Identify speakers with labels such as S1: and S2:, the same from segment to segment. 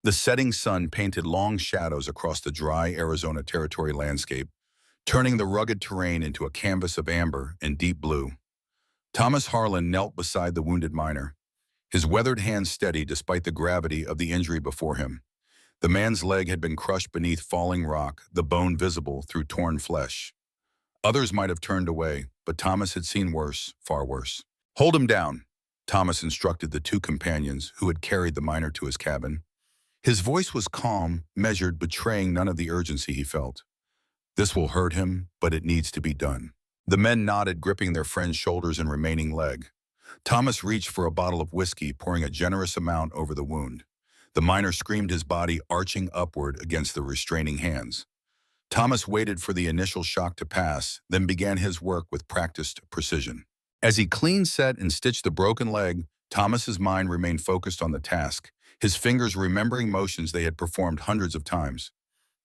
S1: The setting sun painted long shadows across the dry Arizona Territory landscape, turning the rugged terrain into a canvas of amber and deep blue. Thomas Harlan knelt beside the wounded miner, his weathered hands steady despite the gravity of the injury before him. The man's leg had been crushed beneath falling rock, the bone visible through torn flesh. Others might have turned away, but Thomas had seen worse, far worse. "Hold him down," Thomas instructed the two companions who had carried the miner to his cabin. His voice was calm, measured, betraying none of the urgency he felt. "This will hurt him, but it needs to be done." The men nodded, gripping their friend's shoulders and remaining leg. Thomas reached for a bottle of whiskey, pouring a generous amount over the wound. The miner screamed, his body arching upward against the restraining hands. Thomas waited for the initial shock to pass, then began his work with practiced precision. As he clean set and stitched the broken leg, Thomas's mind remained focused on the task, his fingers remembering motions they had performed hundreds of times.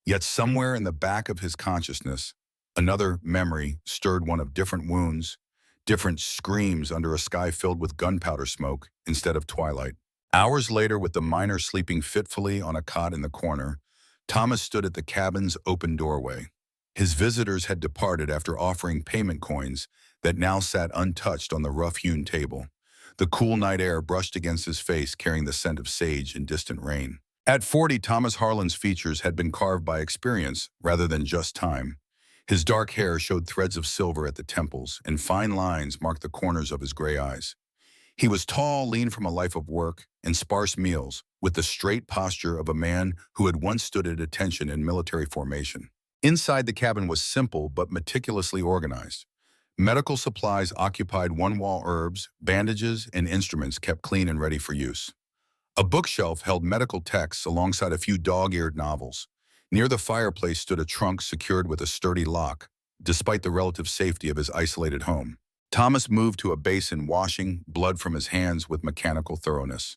S1: Yet somewhere in the back of his consciousness, another memory stirred, one of different wounds, different screams under a sky filled with gunpowder smoke instead of twilight. Hours later, with the miner sleeping fitfully on a cot in the corner, Thomas stood at the cabin's open doorway. His visitors had departed after offering payment coins that now sat untouched on the rough-hewn table. The cool night air brushed against his face, carrying the scent of sage and distant rain. At 40, Thomas Harlan's features had been carved by experience rather than just time. His dark hair showed threads of silver at the temples, and fine lines marked the corners of his gray eyes. He was tall, lean from a life of work and sparse meals, with the straight posture of a man who had once stood at attention in military formation. Inside the cabin was simple but meticulously organized. Medical supplies occupied one wall, herbs, bandages, and instruments kept clean and ready for use. A bookshelf held medical texts alongside a few dog-eared novels. Near the fireplace stood a trunk secured with a sturdy lock, despite the relative safety of his isolated home. Thomas moved to a basin, washing blood from his hands with mechanical thoroughness.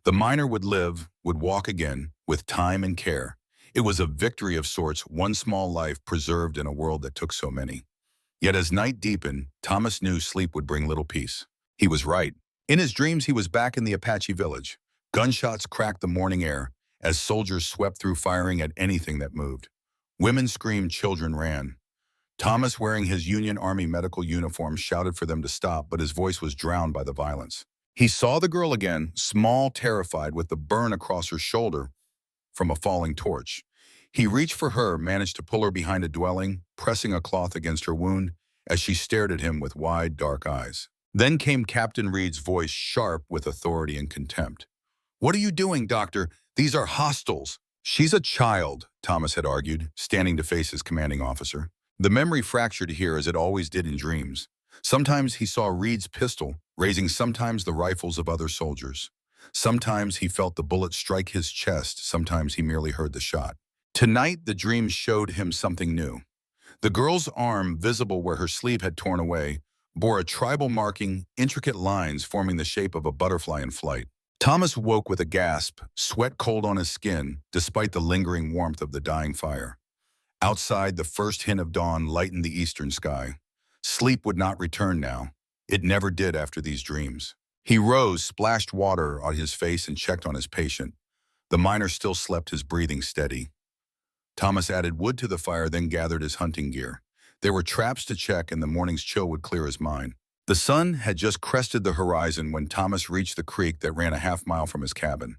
S1: The miner would live, would walk again, with time and care. It was a victory of sorts, one small life preserved in a world that took so many. Yet as night deepened, Thomas knew sleep would bring little peace. He was right. In his dreams, he was back in the Apache village. Gunshots cracked the morning air as soldiers swept through, firing at anything that moved. Women screamed, children ran. Thomas, wearing his Union Army medical uniform, shouted for them to stop, but his voice was drowned by the violence. He saw the girl again, small, terrified, with the burn across her shoulder from a falling torch. He reached for her, managed to pull her behind a dwelling, pressing a cloth against her wound as she stared at him with wide, dark eyes. Then came Captain Reed's voice, sharp with authority and contempt. "What are you doing, doctor? These are hostiles." "She's a child," Thomas had argued, standing to face his commanding officer. The memory fractured here as it always did in dreams. Sometimes he saw Reed's pistol, raising sometimes the rifles of other soldiers. Sometimes he felt the bullet strike his chest, sometimes he merely heard the shot. Tonight, the dream showed him something new. The girl's arm, visible where her sleeve had torn away, bore a tribal marking, intricate lines forming the shape of a butterfly in flight. Thomas woke with a gasp, sweat cold on his skin, despite the lingering warmth of the dying fire. Outside, the first hint of dawn lightened the eastern sky. Sleep would not return now. It never did after these dreams. He rose, splashed water on his face, and checked on his patient. The miner still slept, his breathing steady. Thomas added wood to the fire, then gathered his hunting gear. There were traps to check, and the morning's chill would clear his mind. The sun had just crested the horizon when Thomas reached the creek that ran a half-mile from his cabin.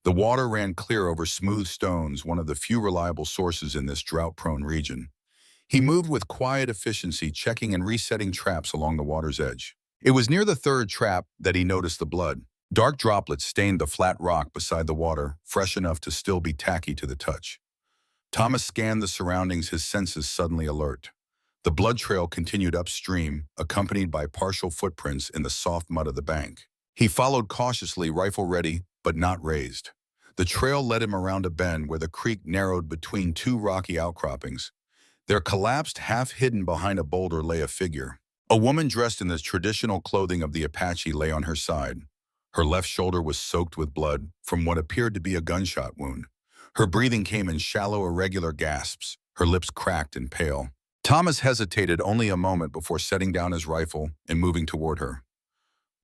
S1: The water ran clear over smooth stones, one of the few reliable sources in this drought-prone region. He moved with quiet efficiency, checking and resetting traps along the water's edge. It was near the third trap that he noticed the blood. Dark droplets stained the flat rock beside the water, fresh enough to still be tacky to the touch. Thomas scanned the surroundings, his senses suddenly alert. The blood trail continued upstream, accompanied by partial footprints in the soft mud of the bank. He followed cautiously, rifle ready, but not raised. The trail led him around a bend where the creek narrowed between two rocky outcroppings. There, collapsed, half hidden behind a boulder, lay a figure. A woman dressed in the traditional clothing of the Apache lay on her side. Her left shoulder was soaked with blood from what appeared to be a gunshot wound. Her breathing came in shallow, irregular gasps, her lips cracked and pale. Thomas hesitated only a moment before setting down his rifle and moving toward her.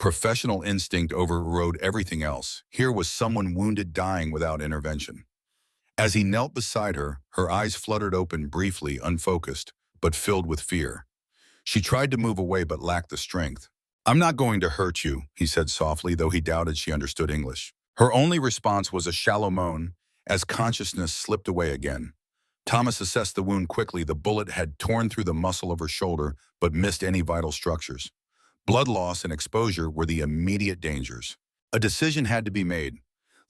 S1: Professional instinct overrode everything else. Here was someone wounded, dying without intervention. As he knelt beside her, her eyes fluttered open briefly, unfocused, but filled with fear. She tried to move away but lacked the strength. "I'm not going to hurt you," he said softly, though he doubted she understood English. Her only response was a shallow moan as consciousness slipped away again. Thomas assessed the wound quickly. The bullet had torn through the muscle of her shoulder but missed any vital structures. Blood loss and exposure were the immediate dangers. A decision had to be made.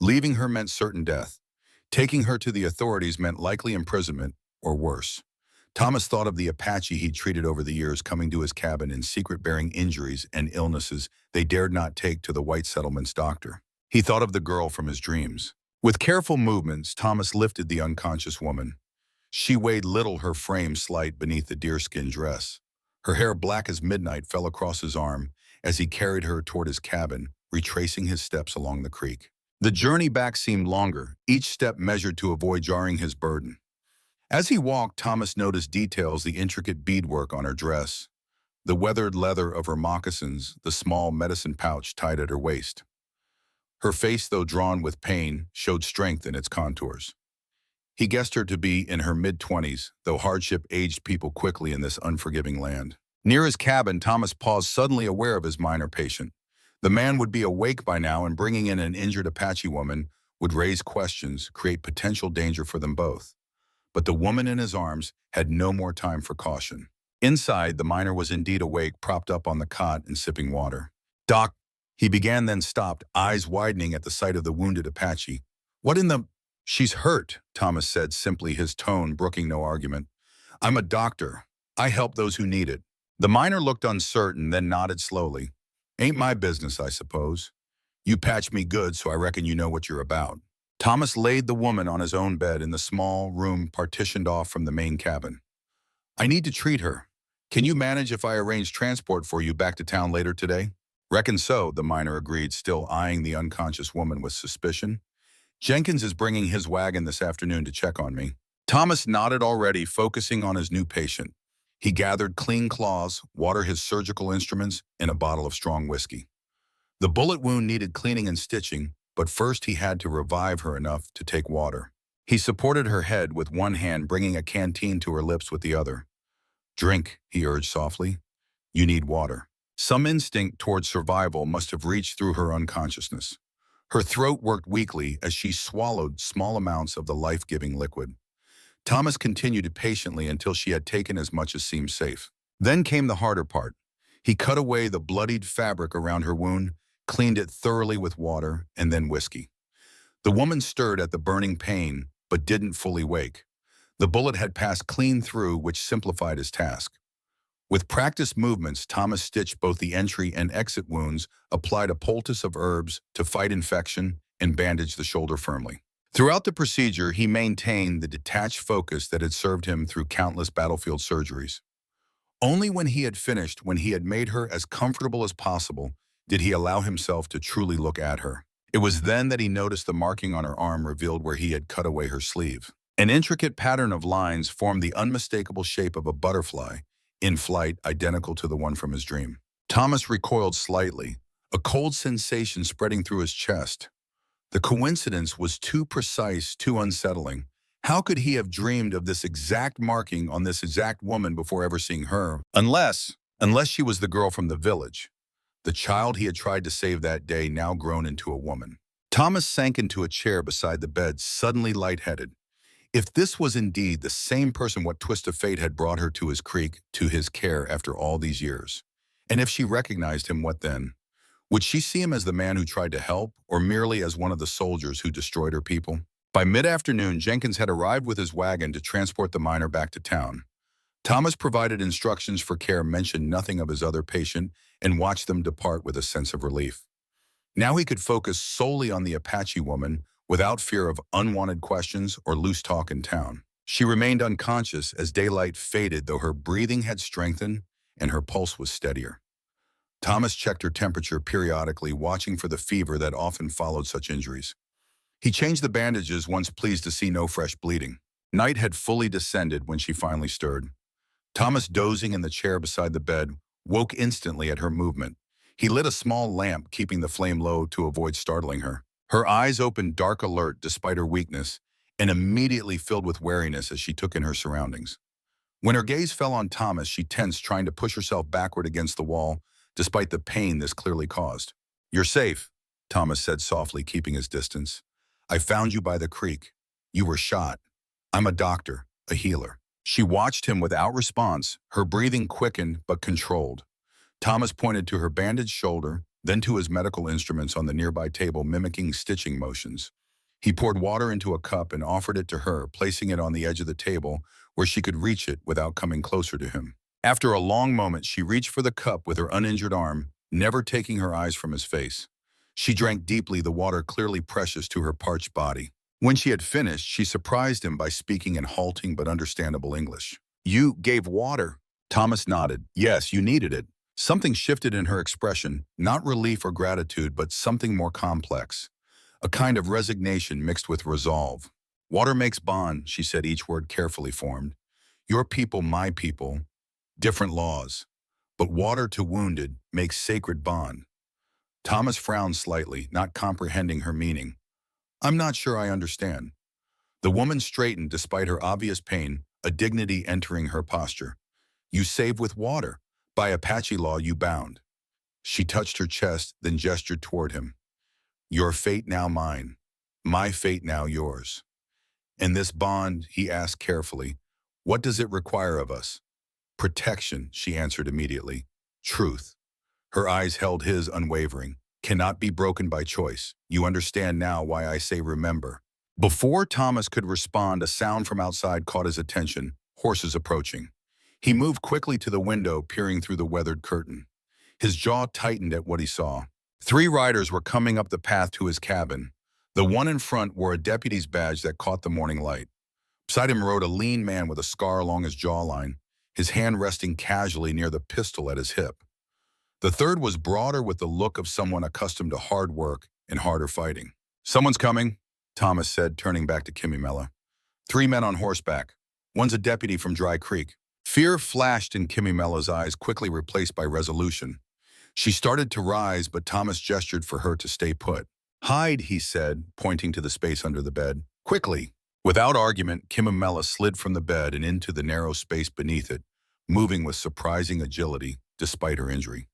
S1: Leaving her meant certain death. Taking her to the authorities meant likely imprisonment or worse. Thomas thought of the Apache he'd treated over the years, coming to his cabin in secret, bearing injuries and illnesses they dared not take to the white settlement's doctor. He thought of the girl from his dreams. With careful movements, Thomas lifted the unconscious woman. She weighed little, her frame slight beneath the deerskin dress. Her hair, black as midnight, fell across his arm as he carried her toward his cabin, retracing his steps along the creek. The journey back seemed longer, each step measured to avoid jarring his burden. As he walked, Thomas noticed details: the intricate beadwork on her dress, the weathered leather of her moccasins, the small medicine pouch tied at her waist. Her face, though drawn with pain, showed strength in its contours. He guessed her to be in her mid-20s, though hardship aged people quickly in this unforgiving land. Near his cabin, Thomas paused, suddenly aware of his minor patient. The man would be awake by now, and bringing in an injured Apache woman would raise questions, create potential danger for them both. But the woman in his arms had no more time for caution. Inside, the miner was indeed awake, propped up on the cot and sipping water. "Doc," he began, then stopped, eyes widening at the sight of the wounded Apache. "What in the—" "She's hurt," Thomas said simply, his tone brooking no argument. "I'm a doctor. I help those who need it." The miner looked uncertain, then nodded slowly. "Ain't my business, I suppose. You patched me good, so I reckon you know what you're about." Thomas laid the woman on his own bed in the small room partitioned off from the main cabin. "I need to treat her. Can you manage if I arrange transport for you back to town later today?" "Reckon so," the miner agreed, still eyeing the unconscious woman with suspicion. "Jenkins is bringing his wagon this afternoon to check on me." Thomas nodded, already focusing on his new patient. He gathered clean cloths, watered his surgical instruments, and a bottle of strong whiskey. The bullet wound needed cleaning and stitching, but first he had to revive her enough to take water. He supported her head with one hand, bringing a canteen to her lips with the other. "Drink," he urged softly. "You need water." Some instinct toward survival must have reached through her unconsciousness. Her throat worked weakly as she swallowed small amounts of the life-giving liquid. Thomas continued patiently until she had taken as much as seemed safe. Then came the harder part. He cut away the bloodied fabric around her wound, cleaned it thoroughly with water, and then whiskey. The woman stirred at the burning pain, but didn't fully wake. The bullet had passed clean through, which simplified his task. With practiced movements, Thomas stitched both the entry and exit wounds, applied a poultice of herbs to fight infection, and bandaged the shoulder firmly. Throughout the procedure, he maintained the detached focus that had served him through countless battlefield surgeries. Only when he had finished, when he had made her as comfortable as possible, did he allow himself to truly look at her. It was then that he noticed the marking on her arm revealed where he had cut away her sleeve. An intricate pattern of lines formed the unmistakable shape of a butterfly, in flight, identical to the one from his dream. Thomas recoiled slightly, a cold sensation spreading through his chest. The coincidence was too precise, too unsettling. How could he have dreamed of this exact marking on this exact woman before ever seeing her? Unless she was the girl from the village, the child he had tried to save that day, now grown into a woman. Thomas sank into a chair beside the bed, suddenly lightheaded. If this was indeed the same person, what twist of fate had brought her to his creek, to his care after all these years? And if she recognized him, what then? Would she see him as the man who tried to help, or merely as one of the soldiers who destroyed her people? By mid-afternoon, Jenkins had arrived with his wagon to transport the miner back to town. Thomas provided instructions for care, mentioned nothing of his other patient, and watched them depart with a sense of relief. Now he could focus solely on the Apache woman, without fear of unwanted questions or loose talk in town. She remained unconscious as daylight faded, though her breathing had strengthened and her pulse was steadier. Thomas checked her temperature periodically, watching for the fever that often followed such injuries. He changed the bandages, once pleased to see no fresh bleeding. Night had fully descended when she finally stirred. Thomas, dozing in the chair beside the bed, woke instantly at her movement. He lit a small lamp, keeping the flame low to avoid startling her. Her eyes opened dark alert despite her weakness, and immediately filled with wariness as she took in her surroundings. When her gaze fell on Thomas, she tensed, trying to push herself backward against the wall, despite the pain this clearly caused. "You're safe," Thomas said softly, keeping his distance. "I found you by the creek. You were shot. I'm a doctor, a healer." She watched him without response, her breathing quickened but controlled. Thomas pointed to her bandaged shoulder, then to his medical instruments on the nearby table, mimicking stitching motions. He poured water into a cup and offered it to her, placing it on the edge of the table where she could reach it without coming closer to him. After a long moment, she reached for the cup with her uninjured arm, never taking her eyes from his face. She drank deeply, the water clearly precious to her parched body. When she had finished, she surprised him by speaking in halting but understandable English. "You gave water?" Thomas nodded. "Yes, you needed it." Something shifted in her expression, not relief or gratitude, but something more complex. A kind of resignation mixed with resolve. "Water makes bond," she said, each word carefully formed. "Your people, my people, different laws. But water to wounded makes sacred bond." Thomas frowned slightly, not comprehending her meaning. "I'm not sure I understand." The woman straightened despite her obvious pain, a dignity entering her posture. "You save with water. By Apache law, you bound." She touched her chest, then gestured toward him. "Your fate now mine. My fate now yours." "And this bond," he asked carefully, "what does it require of us?" "Protection," she answered immediately. "Truth." Her eyes held his, unwavering. "Cannot be broken by choice. You understand now why I say remember." Before Thomas could respond, a sound from outside caught his attention, horses approaching. He moved quickly to the window, peering through the weathered curtain. His jaw tightened at what he saw. 3 riders were coming up the path to his cabin. The one in front wore a deputy's badge that caught the morning light. Beside him rode a lean man with a scar along his jawline, his hand resting casually near the pistol at his hip. The third was broader, with the look of someone accustomed to hard work and harder fighting. "Someone's coming," Thomas said, turning back to Kimimela. 3 men on horseback. One's a deputy from Dry Creek. Fear flashed in Kimimela's eyes, quickly replaced by resolution. She started to rise, but Thomas gestured for her to stay put. "Hide," he said, pointing to the space under the bed. "Quickly." Without argument, Kimimela slid from the bed and into the narrow space beneath it, moving with surprising agility, despite her injury.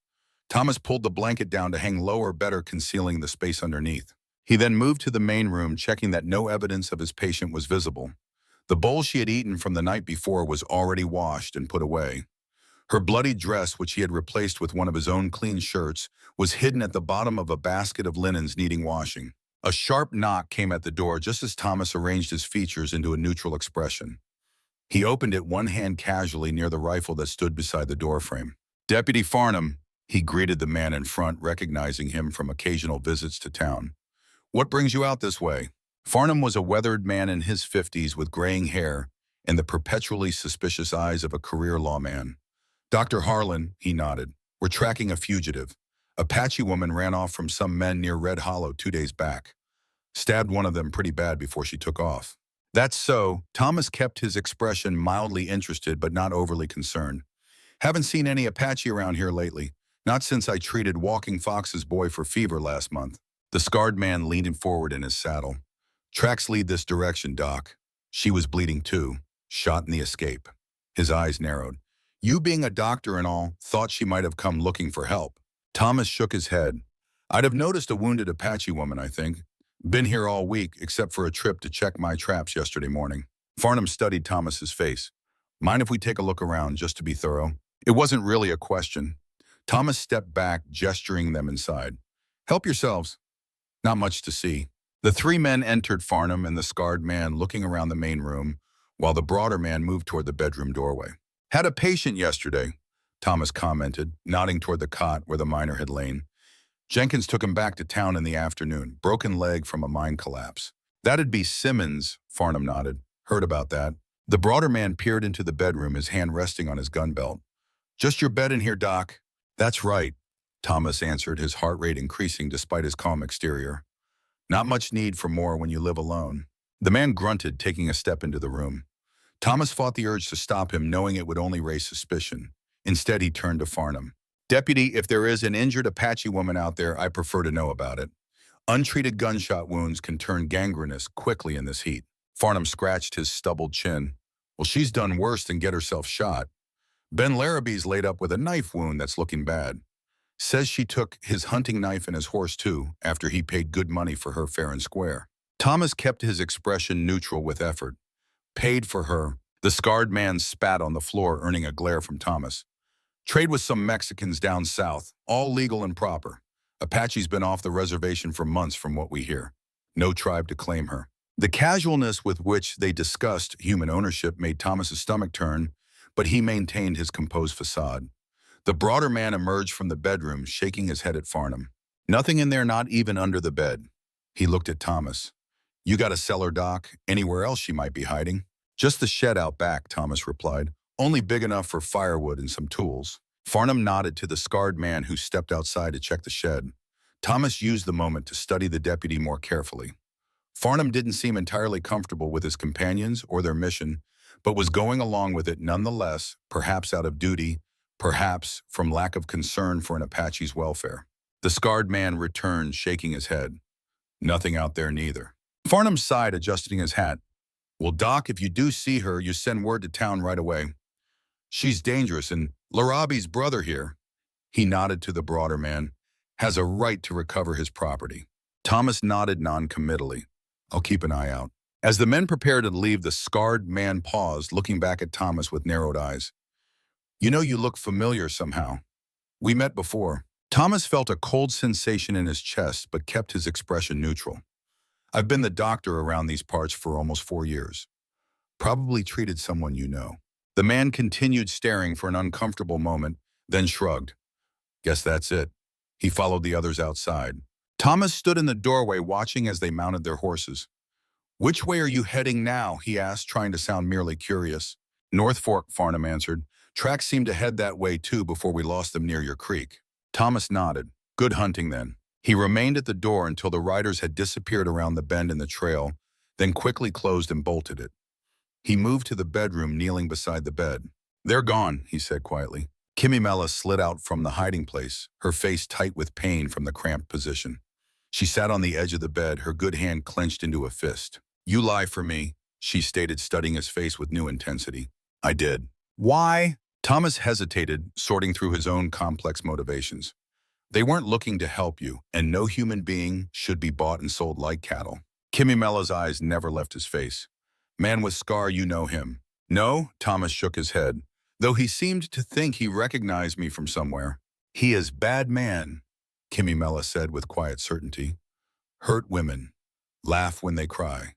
S1: Thomas pulled the blanket down to hang lower, better concealing the space underneath. He then moved to the main room, checking that no evidence of his patient was visible. The bowl she had eaten from the night before was already washed and put away. Her bloody dress, which he had replaced with one of his own clean shirts, was hidden at the bottom of a basket of linens needing washing. A sharp knock came at the door just as Thomas arranged his features into a neutral expression. He opened it, one hand casually near the rifle that stood beside the doorframe. "Deputy Farnham," he greeted the man in front, recognizing him from occasional visits to town. "What brings you out this way?" Farnham was a weathered man in his 50s with graying hair and the perpetually suspicious eyes of a career lawman. "Dr. Harlan," he nodded. "We're tracking a fugitive. Apache woman ran off from some men near Red Hollow 2 days back. Stabbed one of them pretty bad before she took off." "That's so." Thomas kept his expression mildly interested but not overly concerned. "Haven't seen any Apache around here lately. Not since I treated Walking Fox's boy for fever last month." The scarred man leaned forward in his saddle. "Tracks lead this direction, Doc. She was bleeding too. Shot in the escape." His eyes narrowed. "You being a doctor and all, thought she might have come looking for help." Thomas shook his head. "I'd have noticed a wounded Apache woman, I think. Been here all week, except for a trip to check my traps yesterday morning." Farnham studied Thomas's face. "Mind if we take a look around, just to be thorough?" It wasn't really a question. Thomas stepped back, gesturing them inside. "Help yourselves. Not much to see." The 3 men entered, Farnham and the scarred man looking around the main room, while the broader man moved toward the bedroom doorway. "Had a patient yesterday," Thomas commented, nodding toward the cot where the miner had lain. "Jenkins took him back to town in the afternoon. Broken leg from a mine collapse." "That'd be Simmons," Farnham nodded. "Heard about that." The broader man peered into the bedroom, his hand resting on his gun belt. "Just your bed in here, Doc." "That's right," Thomas answered, his heart rate increasing despite his calm exterior. "Not much need for more when you live alone." The man grunted, taking a step into the room. Thomas fought the urge to stop him, knowing it would only raise suspicion. Instead, he turned to Farnham. Deputy, if there is an injured Apache woman out there, I prefer to know about it. Untreated gunshot wounds can turn gangrenous quickly in this heat. Farnham scratched his stubbled chin. Well, she's done worse than get herself shot. Ben Larrabee's laid up with a knife wound that's looking bad. Says she took his hunting knife and his horse too, after he paid good money for her fair and square. Thomas kept his expression neutral with effort. Paid for her. The scarred man spat on the floor, earning a glare from Thomas. Trade with some Mexicans down south, all legal and proper. Apache's been off the reservation for months from what we hear. No tribe to claim her. The casualness with which they discussed human ownership made Thomas's stomach turn, but he maintained his composed facade. The broader man emerged from the bedroom, shaking his head at Farnham. Nothing in there, not even under the bed. He looked at Thomas. You got a cellar, Doc? Anywhere else she might be hiding? Just the shed out back, Thomas replied. Only big enough for firewood and some tools. Farnham nodded to the scarred man who stepped outside to check the shed. Thomas used the moment to study the deputy more carefully. Farnham didn't seem entirely comfortable with his companions or their mission, but was going along with it nonetheless, perhaps out of duty, perhaps from lack of concern for an Apache's welfare. The scarred man returned, shaking his head. Nothing out there neither. Farnham sighed, adjusting his hat. Well, Doc, if you do see her, you send word to town right away. She's dangerous, and Larabi's brother here, he nodded to the broader man, has a right to recover his property. Thomas nodded non-committally. I'll keep an eye out. As the men prepared to leave, the scarred man paused, looking back at Thomas with narrowed eyes. You know, you look familiar somehow. We met before. Thomas felt a cold sensation in his chest, but kept his expression neutral. I've been the doctor around these parts for almost 4 years. Probably treated someone you know. The man continued staring for an uncomfortable moment, then shrugged. Guess that's it. He followed the others outside. Thomas stood in the doorway watching as they mounted their horses. Which way are you heading now? He asked, trying to sound merely curious. North Fork, Farnham answered. Tracks seemed to head that way too before we lost them near your creek. Thomas nodded. Good hunting then. He remained at the door until the riders had disappeared around the bend in the trail, then quickly closed and bolted it. He moved to the bedroom, kneeling beside the bed. They're gone, he said quietly. Kimimela slid out from the hiding place, her face tight with pain from the cramped position. She sat on the edge of the bed, her good hand clenched into a fist. You lie for me, she stated, studying his face with new intensity. I did. Why? Thomas hesitated, sorting through his own complex motivations. They weren't looking to help you, and no human being should be bought and sold like cattle. Kimimela's eyes never left his face. Man with scar, you know him. No, Thomas shook his head, though he seemed to think he recognized me from somewhere. He is bad man, Kimimela said with quiet certainty. Hurt women. Laugh when they cry.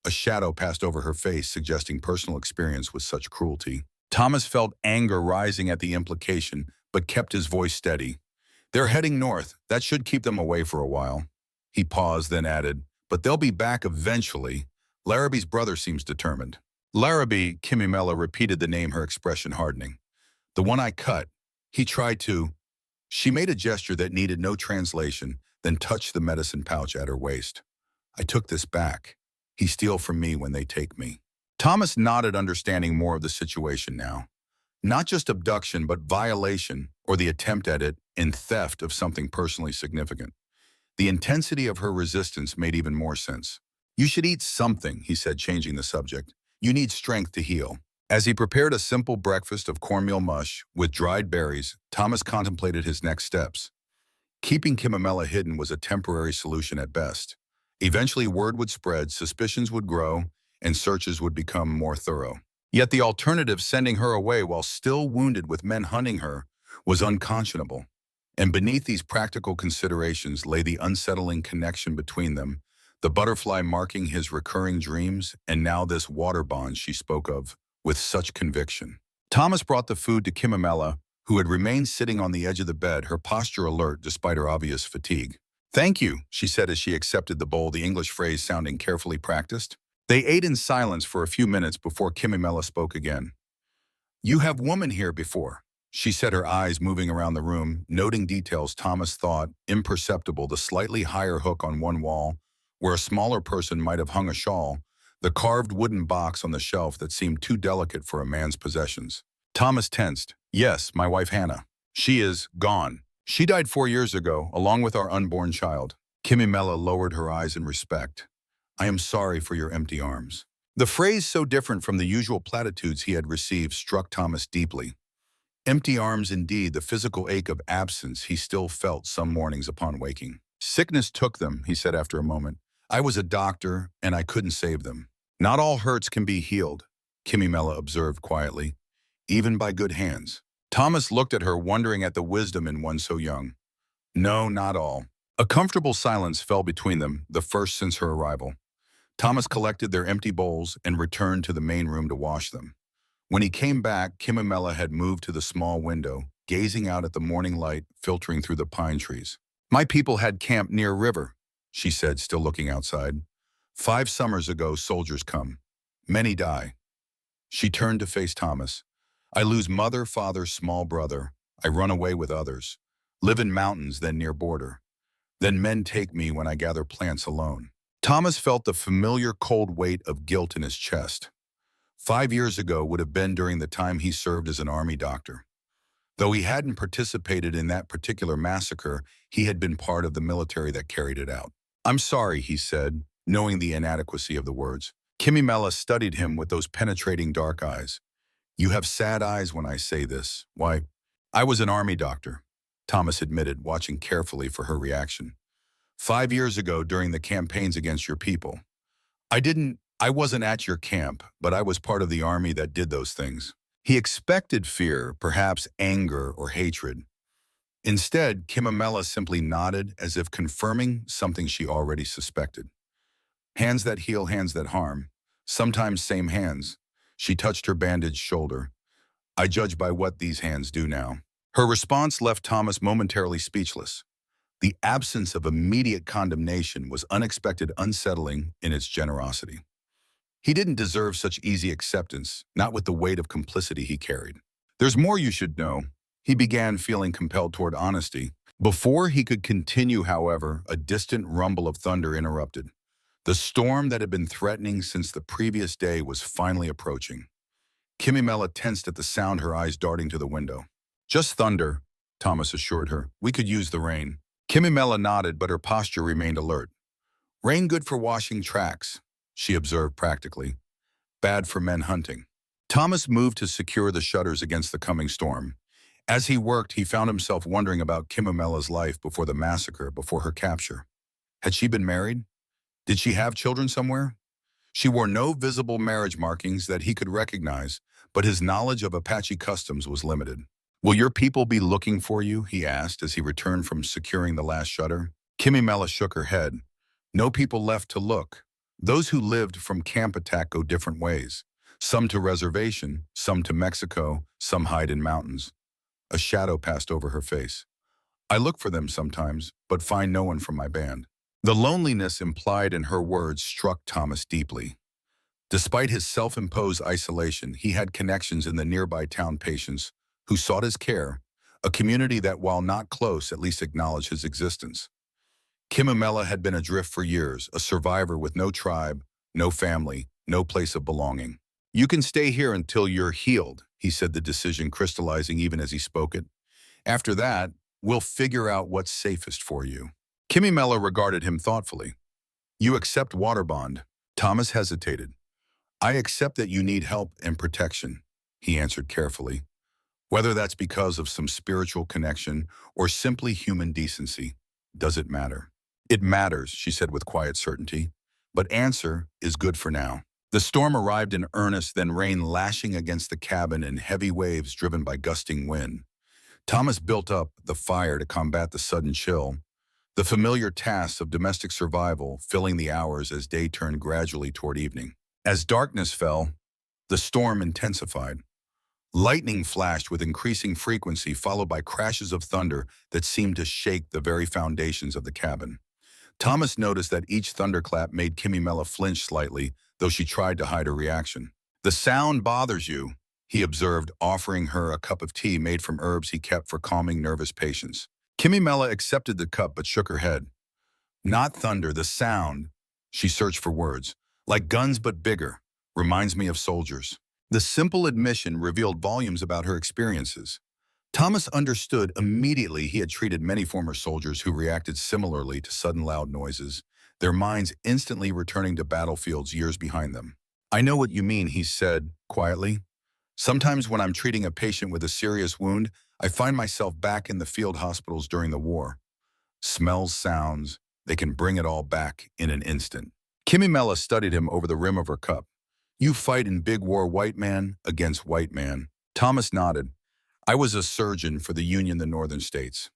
S1: A shadow passed over her face, suggesting personal experience with such cruelty. Thomas felt anger rising at the implication, but kept his voice steady. They're heading north. That should keep them away for a while. He paused, then added, but they'll be back eventually. Larrabee's brother seems determined. Larrabee, Kimimela repeated the name, her expression hardening. The one I cut. He tried to. She made a gesture that needed no translation, then touched the medicine pouch at her waist. I took this back. He steal from me when they take me. Thomas nodded, understanding more of the situation now. Not just abduction, but violation, or the attempt at it, and theft of something personally significant. The intensity of her resistance made even more sense. You should eat something, he said, changing the subject. You need strength to heal. As he prepared a simple breakfast of cornmeal mush with dried berries, Thomas contemplated his next steps. Keeping Kimimela hidden was a temporary solution at best. Eventually, word would spread, suspicions would grow, and searches would become more thorough. Yet the alternative, sending her away while still wounded with men hunting her, was unconscionable. And beneath these practical considerations lay the unsettling connection between them, the butterfly marking his recurring dreams, and now this water bond she spoke of with such conviction. Thomas brought the food to Kimimela, who had remained sitting on the edge of the bed, her posture alert despite her obvious fatigue. Thank you, she said as she accepted the bowl, the English phrase sounding carefully practiced. They ate in silence for a few minutes before Kimimela spoke again. You have woman here before, she said, her eyes moving around the room, noting details Thomas thought imperceptible, the slightly higher hook on one wall, where a smaller person might have hung a shawl, the carved wooden box on the shelf that seemed too delicate for a man's possessions. Thomas tensed. Yes, my wife Hannah. She is gone. She died 4 years ago, along with our unborn child. Kimimela lowered her eyes in respect. I am sorry for your empty arms. The phrase, so different from the usual platitudes he had received, struck Thomas deeply. Empty arms indeed, the physical ache of absence he still felt some mornings upon waking. Sickness took them, he said after a moment. I was a doctor, and I couldn't save them. Not all hurts can be healed, Kimimela observed quietly, even by good hands. Thomas looked at her, wondering at the wisdom in one so young. No, not all. A comfortable silence fell between them, the first since her arrival. Thomas collected their empty bowls and returned to the main room to wash them. When he came back, Kimimela had moved to the small window, gazing out at the morning light filtering through the pine trees. My people had camped near a river, she said, still looking outside. 5 summers ago, soldiers come. Many die. She turned to face Thomas. I lose mother, father, small brother. I run away with others. Live in mountains, then near border. Then men take me when I gather plants alone. Thomas felt the familiar cold weight of guilt in his chest. 5 years ago would have been during the time he served as an army doctor. Though he hadn't participated in that particular massacre, he had been part of the military that carried it out. I'm sorry, he said, knowing the inadequacy of the words. Kimimela studied him with those penetrating dark eyes. You have sad eyes when I say this. Why, I was an army doctor, Thomas admitted, watching carefully for her reaction. 5 years ago during the campaigns against your people. I wasn't at your camp, but I was part of the army that did those things. He expected fear, perhaps anger or hatred. Instead, Kimimela simply nodded as if confirming something she already suspected. Hands that heal, hands that harm. Sometimes same hands. She touched her bandaged shoulder. I judge by what these hands do now. Her response left Thomas momentarily speechless. The absence of immediate condemnation was unexpected, unsettling in its generosity. He didn't deserve such easy acceptance, not with the weight of complicity he carried. There's more you should know. He began, feeling compelled toward honesty. Before he could continue, however, a distant rumble of thunder interrupted. The storm that had been threatening since the previous day was finally approaching. Kimimela tensed at the sound, her eyes darting to the window. Just thunder, Thomas assured her. We could use the rain. Kimimela nodded, but her posture remained alert. Rain good for washing tracks, she observed practically. Bad for men hunting. Thomas moved to secure the shutters against the coming storm. As he worked, he found himself wondering about Kimimela's life before the massacre, before her capture. Had she been married? Did she have children somewhere? She wore no visible marriage markings that he could recognize, but his knowledge of Apache customs was limited. Will your people be looking for you? He asked as he returned from securing the last shutter. Kimimela shook her head. No people left to look. Those who lived from camp attack go different ways. Some to reservation, some to Mexico, some hide in mountains. A shadow passed over her face. I look for them sometimes, but find no one from my band. The loneliness implied in her words struck Thomas deeply. Despite his self-imposed isolation, he had connections in the nearby town patients who sought his care, a community that, while not close, at least acknowledged his existence. Kimimela had been adrift for years, a survivor with no tribe, no family, no place of belonging. You can stay here until you're healed, he said, the decision crystallizing even as he spoke it. After that, we'll figure out what's safest for you. Kimimela regarded him thoughtfully. You accept water bond? Thomas hesitated. I accept that you need help and protection, he answered carefully. Whether that's because of some spiritual connection or simply human decency, does it matter? It matters, she said with quiet certainty, but answer is good for now. The storm arrived in earnest, then rain lashing against the cabin and heavy waves driven by gusting wind. Thomas built up the fire to combat the sudden chill, the familiar tasks of domestic survival filling the hours as day turned gradually toward evening. As darkness fell, the storm intensified. Lightning flashed with increasing frequency, followed by crashes of thunder that seemed to shake the very foundations of the cabin. Thomas noticed that each thunderclap made Kimimela flinch slightly, though she tried to hide her reaction. The sound bothers you, he observed, offering her a cup of tea made from herbs he kept for calming nervous patients. Kimimela accepted the cup but shook her head. Not thunder, the sound. She searched for words. Like guns but bigger. Reminds me of soldiers. The simple admission revealed volumes about her experiences. Thomas understood immediately he had treated many former soldiers who reacted similarly to sudden loud noises, their minds instantly returning to battlefields years behind them. "I know what you mean," he said quietly. "Sometimes when I'm treating a patient with a serious wound, I find myself back in the field hospitals during the war. Smells, sounds, they can bring it all back in an instant." Kimimela studied him over the rim of her cup. "You fight in big war, white man against white man." Thomas nodded. "I was a surgeon for the Union, the Northern States.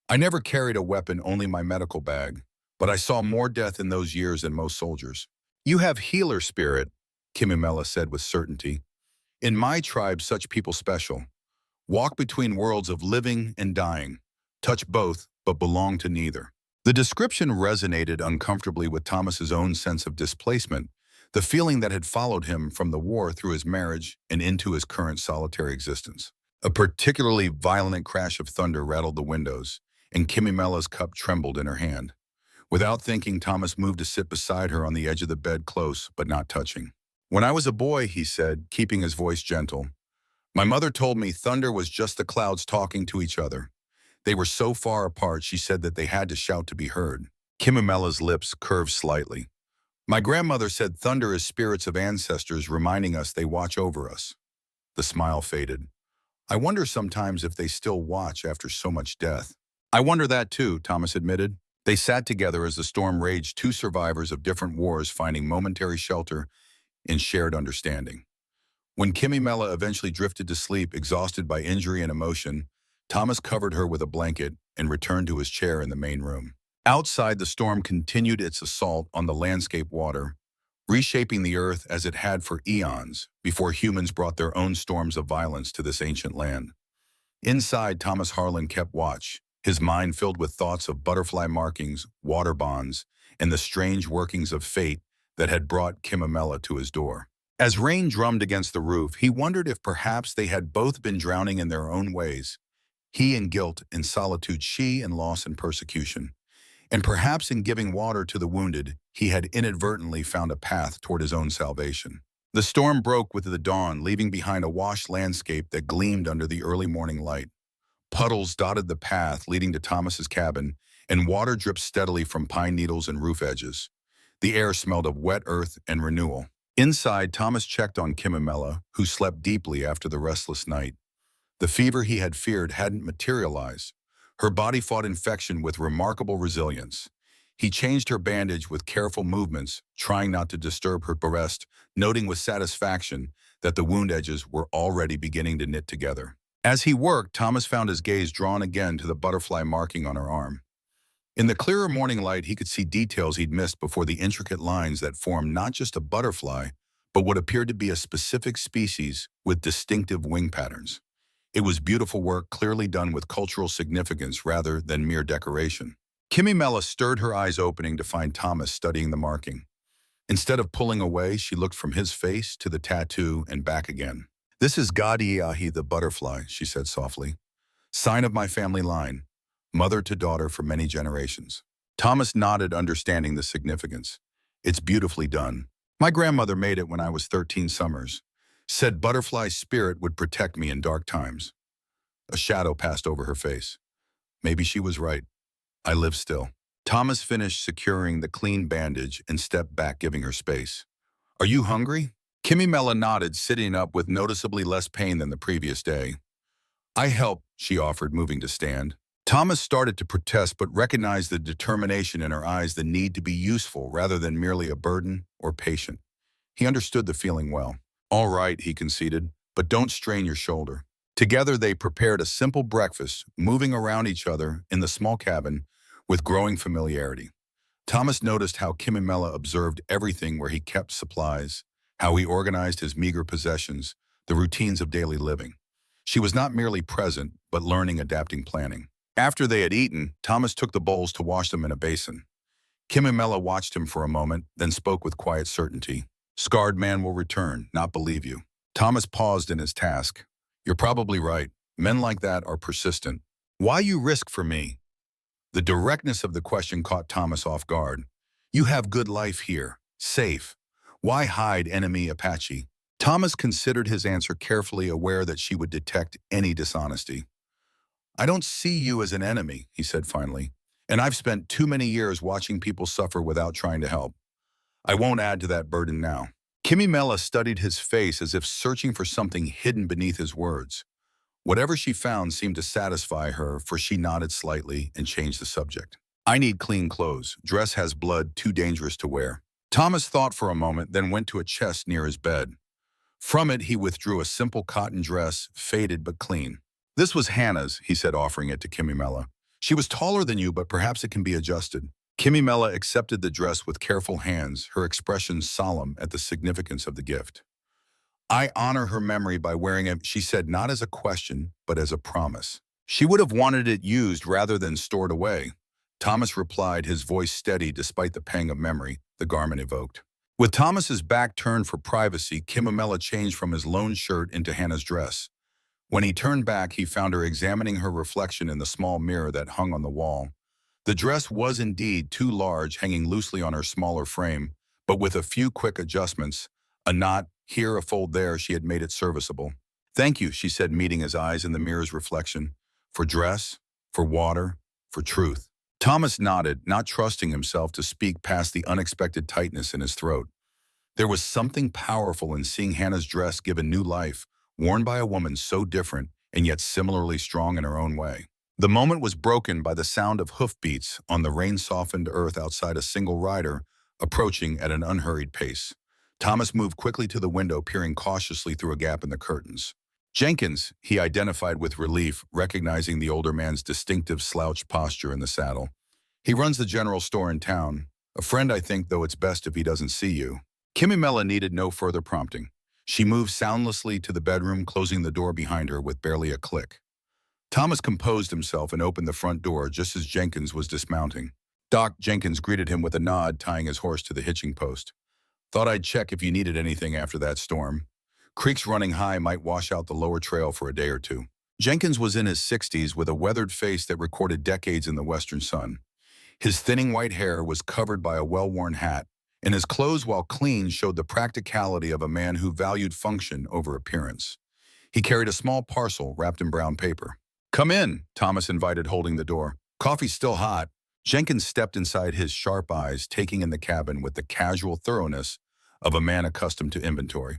S1: I never carried a weapon, only my medical bag, but I saw more death in those years than most soldiers." "You have healer spirit," Kimimela said with certainty. "In my tribe, such people special. Walk between worlds of living and dying. Touch both, but belong to neither." The description resonated uncomfortably with Thomas's own sense of displacement, the feeling that had followed him from the war through his marriage and into his current solitary existence. A particularly violent crash of thunder rattled the windows, and Kimimela's cup trembled in her hand. Without thinking, Thomas moved to sit beside her on the edge of the bed, close but not touching. "When I was a boy," he said, keeping his voice gentle, "my mother told me thunder was just the clouds talking to each other. They were so far apart, she said that they had to shout to be heard." Kimimela's lips curved slightly. "My grandmother said thunder is spirits of ancestors reminding us they watch over us." The smile faded. "I wonder sometimes if they still watch after so much death." "I wonder that too," Thomas admitted. They sat together as the storm raged, two survivors of different wars finding momentary shelter in shared understanding. When Kimimela eventually drifted to sleep, exhausted by injury and emotion, Thomas covered her with a blanket and returned to his chair in the main room. Outside, the storm continued its assault on the landscape water, reshaping the earth as it had for eons before humans brought their own storms of violence to this ancient land. Inside, Thomas Harlan kept watch, his mind filled with thoughts of butterfly markings, water bonds, and the strange workings of fate that had brought Kimimela to his door. As rain drummed against the roof, he wondered if perhaps they had both been drowning in their own ways, he in guilt and solitude, she in loss and persecution. And perhaps in giving water to the wounded, he had inadvertently found a path toward his own salvation. The storm broke with the dawn, leaving behind a washed landscape that gleamed under the early morning light. Puddles dotted the path leading to Thomas's cabin, and water dripped steadily from pine needles and roof edges. The air smelled of wet earth and renewal. Inside, Thomas checked on Kimimela, who slept deeply after the restless night. The fever he had feared hadn't materialized. Her body fought infection with remarkable resilience. He changed her bandage with careful movements, trying not to disturb her rest, noting with satisfaction that the wound edges were already beginning to knit together. As he worked, Thomas found his gaze drawn again to the butterfly marking on her arm. In the clearer morning light, he could see details he'd missed before, the intricate lines that formed not just a butterfly, but what appeared to be a specific species with distinctive wing patterns. It was beautiful work, clearly done with cultural significance rather than mere decoration. Kimimela stirred her eyes, opening to find Thomas studying the marking. Instead of pulling away, she looked from his face to the tattoo and back again. "This is Gadiahi the butterfly," she said softly. "Sign of my family line, mother to daughter for many generations." Thomas nodded, understanding the significance. "It's beautifully done. My grandmother made it when I was 13 summers. Said butterfly spirit would protect me in dark times." A shadow passed over her face. Maybe she was right. I live still. Thomas finished securing the clean bandage and stepped back, giving her space. "Are you hungry?" Kimimela nodded, sitting up with noticeably less pain than the previous day. "I help," she offered, moving to stand. Thomas started to protest, but recognized the determination in her eyes, the need to be useful rather than merely a burden or patient. He understood the feeling well. "All right," he conceded, "but don't strain your shoulder." Together they prepared a simple breakfast, moving around each other in the small cabin with growing familiarity. Thomas noticed how Kimimela observed everything, where he kept supplies, how he organized his meager possessions, the routines of daily living. She was not merely present, but learning, adapting, planning. After they had eaten, Thomas took the bowls to wash them in a basin. Kimimela watched him for a moment, then spoke with quiet certainty. "Scarred man will return, not believe you." Thomas paused in his task. "You're probably right. Men like that are persistent. Why you risk for me?" The directness of the question caught Thomas off guard. "You have good life here, safe. Why hide enemy Apache?" Thomas considered his answer carefully, aware that she would detect any dishonesty. I don't see you as an enemy, he said finally, and I've spent too many years watching people suffer without trying to help. I won't add to that burden now. Kimmy Mela studied his face as if searching for something hidden beneath his words. Whatever she found seemed to satisfy her, for she nodded slightly and changed the subject. I need clean clothes. Dress has blood, too dangerous to wear. Thomas thought for a moment, then went to a chest near his bed. From it, he withdrew a simple cotton dress, faded but clean. This was Hannah's, he said, offering it to Kimmy Mela. She was taller than you, but perhaps it can be adjusted. Kimmy Mela accepted the dress with careful hands, her expression solemn at the significance of the gift. I honor her memory by wearing it, she said, not as a question, but as a promise. She would have wanted it used rather than stored away. Thomas replied, his voice steady despite the pang of memory the garment evoked. With Thomas's back turned for privacy, Kimmy Mela changed from his lone shirt into Hannah's dress. When he turned back, he found her examining her reflection in the small mirror that hung on the wall. The dress was indeed too large, hanging loosely on her smaller frame, but with a few quick adjustments, a knot here, a fold there, she had made it serviceable. Thank you, she said, meeting his eyes in the mirror's reflection. For dress, for water, for truth. Thomas nodded, not trusting himself to speak past the unexpected tightness in his throat. There was something powerful in seeing Hannah's dress given new life, worn by a woman so different and yet similarly strong in her own way. The moment was broken by the sound of hoofbeats on the rain-softened earth outside a single rider, approaching at an unhurried pace. Thomas moved quickly to the window, peering cautiously through a gap in the curtains. Jenkins, he identified with relief, recognizing the older man's distinctive slouched posture in the saddle. He runs the general store in town. A friend, I think, though it's best if he doesn't see you. Kimmy Mela needed no further prompting. She moved soundlessly to the bedroom, closing the door behind her with barely a click. Thomas composed himself and opened the front door just as Jenkins was dismounting. Doc, Jenkins greeted him with a nod, tying his horse to the hitching post. Thought I'd check if you needed anything after that storm. Creeks running high might wash out the lower trail for a day or two. Jenkins was in his 60s with a weathered face that recorded decades in the western sun. His thinning white hair was covered by a well-worn hat, and his clothes, while clean, showed the practicality of a man who valued function over appearance. He carried a small parcel wrapped in brown paper. Come in, Thomas invited, holding the door. Coffee's still hot. Jenkins stepped inside, his sharp eyes taking in the cabin with the casual thoroughness of a man accustomed to inventory.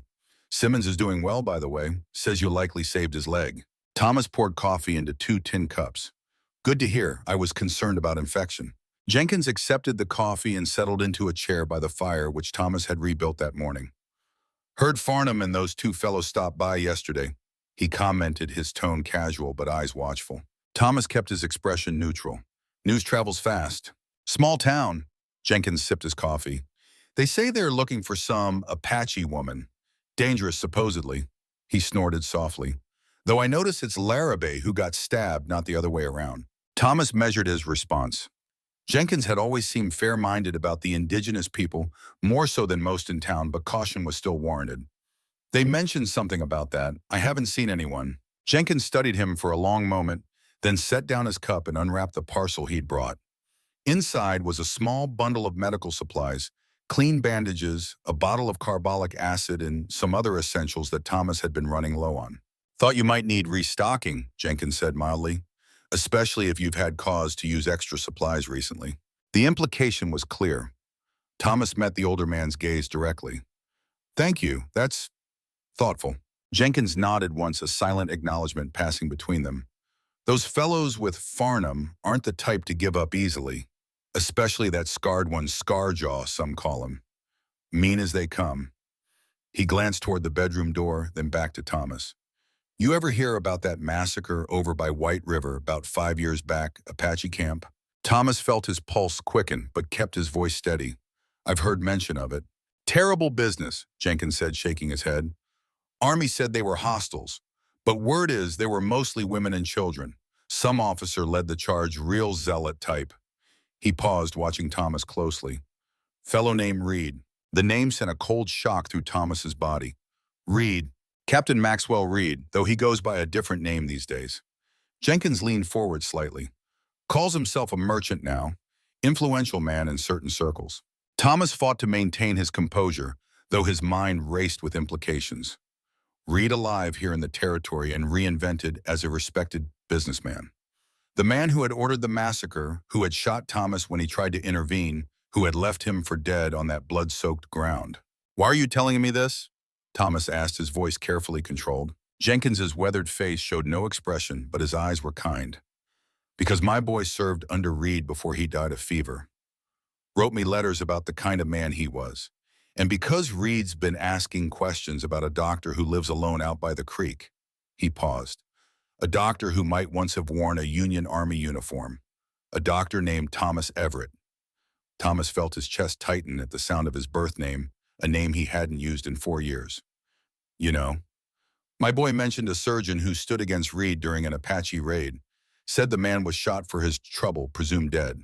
S1: Simmons is doing well, by the way. Says you likely saved his leg. Thomas poured coffee into 2 tin cups. Good to hear. I was concerned about infection. Jenkins accepted the coffee and settled into a chair by the fire which Thomas had rebuilt that morning. Heard Farnham and those 2 fellows stopped by yesterday. He commented, his tone casual but eyes watchful. Thomas kept his expression neutral. News travels fast. Small town. Jenkins sipped his coffee. They say they're looking for some Apache woman. Dangerous, supposedly. He snorted softly. Though I notice it's Larrabee who got stabbed, not the other way around. Thomas measured his response. Jenkins had always seemed fair-minded about the indigenous people, more so than most in town, but caution was still warranted. They mentioned something about that. I haven't seen anyone. Jenkins studied him for a long moment, then set down his cup and unwrapped the parcel he'd brought. Inside was a small bundle of medical supplies, clean bandages, a bottle of carbolic acid, and some other essentials that Thomas had been running low on. Thought you might need restocking, Jenkins said mildly, especially if you've had cause to use extra supplies recently. The implication was clear. Thomas met the older man's gaze directly. Thank you, that's thoughtful. Jenkins nodded once, a silent acknowledgement passing between them. Those fellows with Farnham aren't the type to give up easily, especially that scarred one, Scarjaw, some call him. Mean as they come. He glanced toward the bedroom door, then back to Thomas. You ever hear about that massacre over by White River about 5 years back, Apache camp? Thomas felt his pulse quicken, but kept his voice steady. I've heard mention of it. Terrible business, Jenkins said, shaking his head. Army said they were hostiles, but word is they were mostly women and children. Some officer led the charge, real zealot type. He paused, watching Thomas closely. Fellow named Reed. The name sent a cold shock through Thomas's body. Reed. Captain Maxwell Reed, though he goes by a different name these days. Jenkins leaned forward slightly. Calls himself a merchant now. Influential man in certain circles. Thomas fought to maintain his composure, though his mind raced with implications. Reed alive here in the territory and reinvented as a respected businessman. The man who had ordered the massacre, who had shot Thomas when he tried to intervene, who had left him for dead on that blood-soaked ground. "Why are you telling me this?" Thomas asked, his voice carefully controlled. Jenkins's weathered face showed no expression, but his eyes were kind. "Because my boy served under Reed before he died of fever. Wrote me letters about the kind of man he was. And because Reed's been asking questions about a doctor who lives alone out by the creek." He paused. "A doctor who might once have worn a Union Army uniform. A doctor named Thomas Everett." Thomas felt his chest tighten at the sound of his birth name, a name he hadn't used in 4 years. "You know, my boy mentioned a surgeon who stood against Reed during an Apache raid. Said the man was shot for his trouble, presumed dead."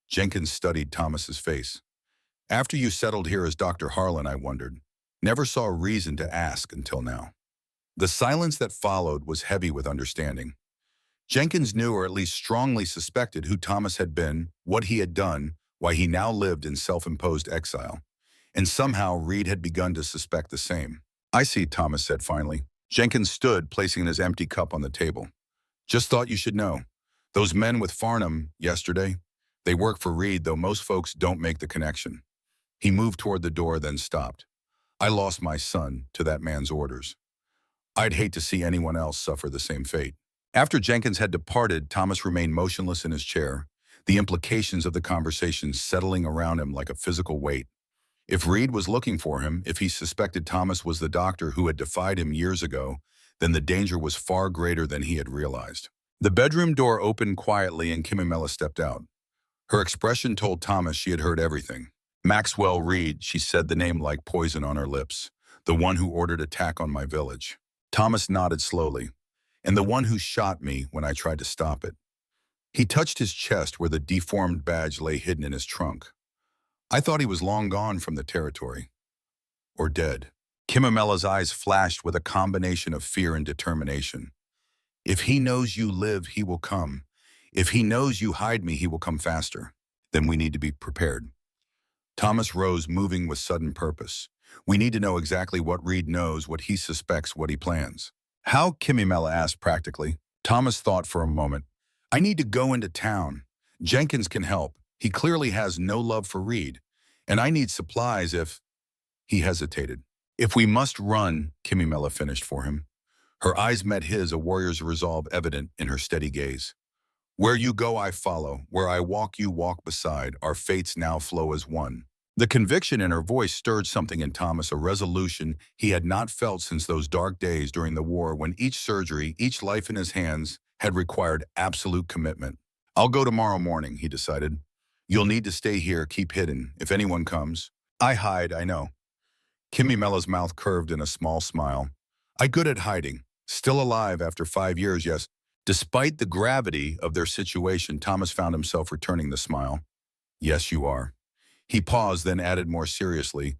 S1: Jenkins studied Thomas's face. "After you settled here as Dr. Harlan, I wondered. Never saw a reason to ask until now." The silence that followed was heavy with understanding. Jenkins knew, or at least strongly suspected, who Thomas had been, what he had done, why he now lived in self-imposed exile. And somehow Reed had begun to suspect the same. "I see," Thomas said finally. Jenkins stood, placing his empty cup on the table. "Just thought you should know. Those men with Farnham yesterday, they work for Reed, though most folks don't make the connection." He moved toward the door, then stopped. "I lost my son to that man's orders. I'd hate to see anyone else suffer the same fate." After Jenkins had departed, Thomas remained motionless in his chair, the implications of the conversation settling around him like a physical weight. If Reed was looking for him, if he suspected Thomas was the doctor who had defied him years ago, then the danger was far greater than he had realized. The bedroom door opened quietly and Kimimela stepped out. Her expression told Thomas she had heard everything. "Maxwell Reed," she said, the name like poison on her lips. "The one who ordered attack on my village." Thomas nodded slowly. "And the one who shot me when I tried to stop it." He touched his chest where the deformed badge lay hidden in his trunk. "I thought he was long gone from the territory. Or dead." Kimimela's eyes flashed with a combination of fear and determination. "If he knows you live, he will come. If he knows you hide me, he will come faster. Then we need to be prepared." Thomas rose, moving with sudden purpose. "We need to know exactly what Reed knows, what he suspects, what he plans." "How?" Kimimela asked practically. Thomas thought for a moment. "I need to go into town. Jenkins can help. He clearly has no love for Reed. And I need supplies if—" He hesitated. "If we must run," Kimimela finished for him. Her eyes met his, a warrior's resolve evident in her steady gaze. "Where you go, I follow. Where I walk, you walk beside. Our fates now flow as one." The conviction in her voice stirred something in Thomas, a resolution he had not felt since those dark days during the war when each surgery, each life in his hands, had required absolute commitment. "I'll go tomorrow morning," he decided. "You'll need to stay here, keep hidden. If anyone comes—" "I hide, I know." Kimimela's mouth curved in a small smile. "I good at hiding. Still alive after 5 years, yes." Despite the gravity of their situation, Thomas found himself returning the smile. "Yes, you are." He paused, then added more seriously,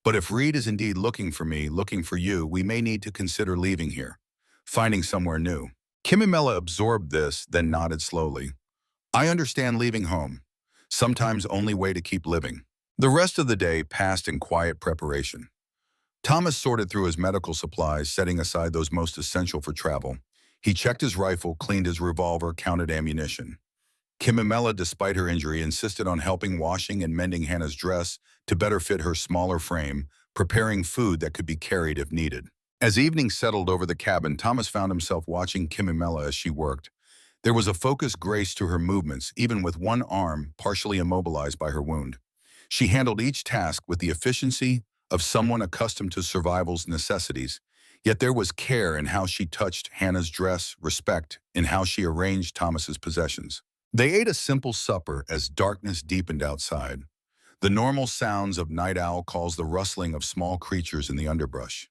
S1: "But if Reed is indeed looking for me, looking for you, we may need to consider leaving here, finding somewhere new." Kimimela absorbed this, then nodded slowly. "I understand leaving home. Sometimes only way to keep living." The rest of the day passed in quiet preparation. Thomas sorted through his medical supplies, setting aside those most essential for travel. He checked his rifle, cleaned his revolver, counted ammunition. Kimimela, despite her injury, insisted on helping washing and mending Hannah's dress to better fit her smaller frame, preparing food that could be carried if needed. As evening settled over the cabin, Thomas found himself watching Kimimela as she worked. There was a focused grace to her movements, even with one arm partially immobilized by her wound. She handled each task with the efficiency of someone accustomed to survival's necessities, yet there was care in how she touched Hannah's dress, respect in how she arranged Thomas's possessions. They ate a simple supper as darkness deepened outside. The normal sounds of night owl calls, the rustling of small creatures in the underbrush.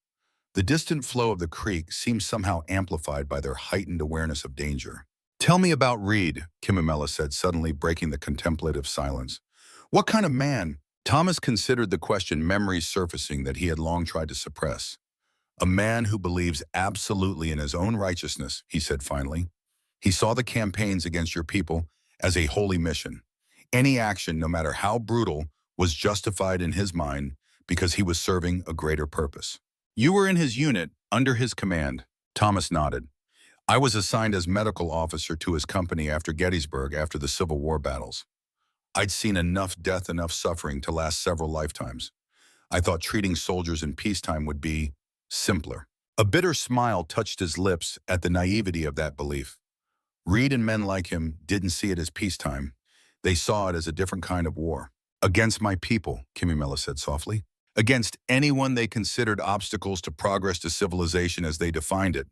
S1: The distant flow of the creek seemed somehow amplified by their heightened awareness of danger. "Tell me about Reed," Kimimela said, suddenly breaking the contemplative silence. "What kind of man?" Thomas considered the question, memories surfacing that he had long tried to suppress. "A man who believes absolutely in his own righteousness," he said finally. "He saw the campaigns against your people as a holy mission. Any action, no matter how brutal, was justified in his mind because he was serving a greater purpose." "You were in his unit, under his command." Thomas nodded. I was assigned as medical officer to his company after Gettysburg after the Civil War battles. I'd seen enough death, enough suffering to last several lifetimes. I thought treating soldiers in peacetime would be simpler. A bitter smile touched his lips at the naivety of that belief. Reed and men like him didn't see it as peacetime. They saw it as a different kind of war. Against my people, Kimimela said softly. Against anyone they considered obstacles to progress to civilization as they defined it.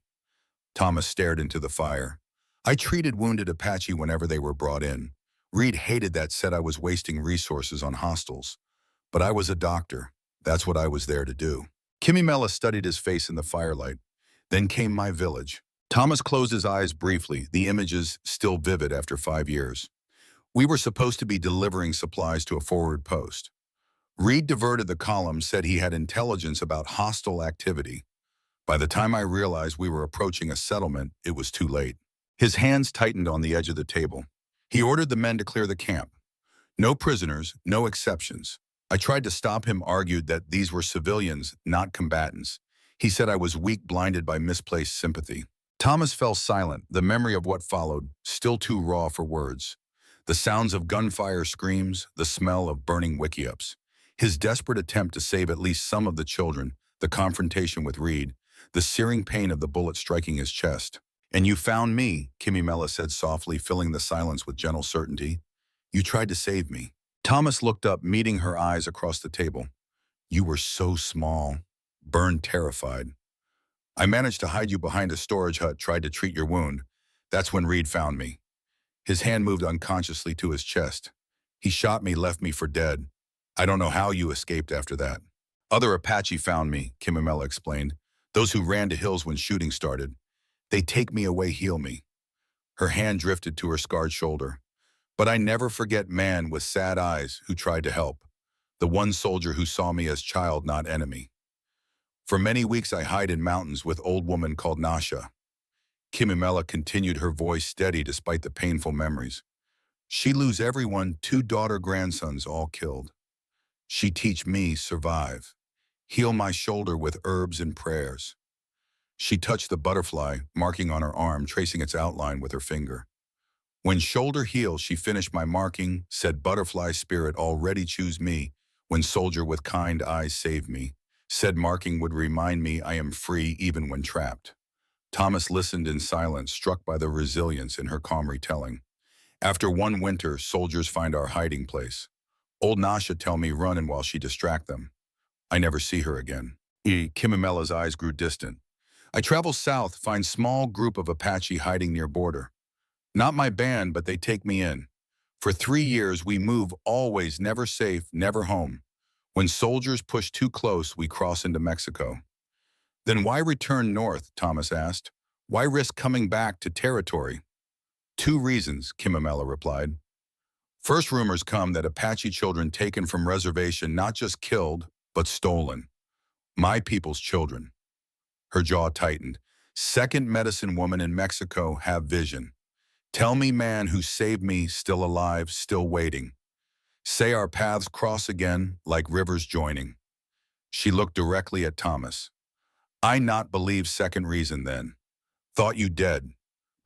S1: Thomas stared into the fire. I treated wounded Apache whenever they were brought in. Reed hated that, said I was wasting resources on hostiles. But I was a doctor. That's what I was there to do. Kimimela studied his face in the firelight. Then came my village. Thomas closed his eyes briefly, the images still vivid after 5 years. We were supposed to be delivering supplies to a forward post. Reed diverted the column, said he had intelligence about hostile activity. By the time I realized we were approaching a settlement, it was too late. His hands tightened on the edge of the table. He ordered the men to clear the camp. No prisoners, no exceptions. I tried to stop him, argued that these were civilians, not combatants. He said I was weak, blinded by misplaced sympathy. Thomas fell silent, the memory of what followed, still too raw for words. The sounds of gunfire screams, the smell of burning wickiups. His desperate attempt to save at least some of the children, the confrontation with Reed, the searing pain of the bullet striking his chest. And you found me, Kimimela said softly, filling the silence with gentle certainty. You tried to save me. Thomas looked up, meeting her eyes across the table. You were so small, burned, terrified. I managed to hide you behind a storage hut, tried to treat your wound. That's when Reed found me. His hand moved unconsciously to his chest. He shot me, left me for dead. I don't know how you escaped after that. Other Apache found me, Kimimela explained. Those who ran to hills when shooting started. They take me away, heal me. Her hand drifted to her scarred shoulder. But I never forget man with sad eyes who tried to help. The one soldier who saw me as child, not enemy. For many weeks I hide in mountains with old woman called Nasha. Kimimela continued, her voice steady despite the painful memories. She lose everyone, 2 grandsons all killed. She teach me survive. Heal my shoulder with herbs and prayers. She touched the butterfly, marking on her arm, tracing its outline with her finger. When shoulder heals, she finished my marking, said butterfly spirit already choose me, when soldier with kind eyes save me, said marking would remind me I am free even when trapped. Thomas listened in silence, struck by the resilience in her calm retelling. After one winter, soldiers find our hiding place. Old Nasha tell me run and while she distract them. I never see her again. Kimimela's eyes grew distant. I travel south, find small group of Apache hiding near border. Not my band, but they take me in. For 3 years, we move always, never safe, never home. When soldiers push too close, we cross into Mexico. Then why return north, Thomas asked. Why risk coming back to territory? 2 reasons, Kimimela replied. First, rumors come that Apache children taken from reservation, not just killed, but stolen. My people's children. Her jaw tightened. Second, medicine woman in Mexico have vision. Tell me man who saved me, still alive, still waiting. Say our paths cross again, like rivers joining. She looked directly at Thomas. I not believe second reason then. Thought you dead.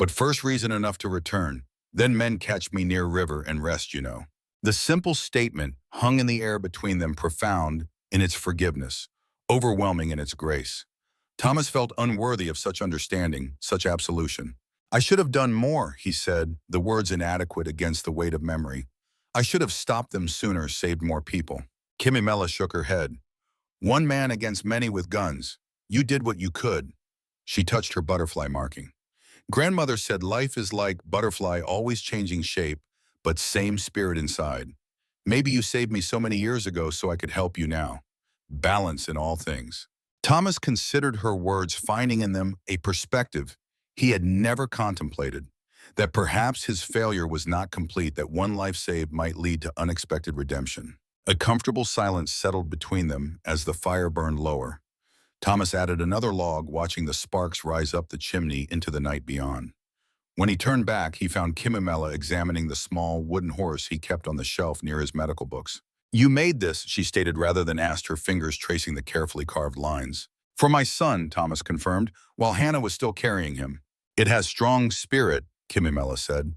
S1: But first reason enough to return. Then men catch me near river and rest, you know. The simple statement hung in the air between them, profound in its forgiveness, overwhelming in its grace. Thomas felt unworthy of such understanding, such absolution. I should have done more, he said, the words inadequate against the weight of memory. I should have stopped them sooner, saved more people. Kimimela shook her head. One man against many with guns. You did what you could. She touched her butterfly marking. Grandmother said life is like butterfly, always changing shape, but same spirit inside. Maybe you saved me so many years ago so I could help you now. Balance in all things. Thomas considered her words, finding in them a perspective he had never contemplated, that perhaps his failure was not complete, that one life saved might lead to unexpected redemption. A comfortable silence settled between them as the fire burned lower. Thomas added another log, watching the sparks rise up the chimney into the night beyond. When he turned back, he found Kimimela examining the small wooden horse he kept on the shelf near his medical books. You made this, she stated rather than asked, her fingers tracing the carefully carved lines. For my son, Thomas confirmed, while Hannah was still carrying him. It has strong spirit, Kimimela said.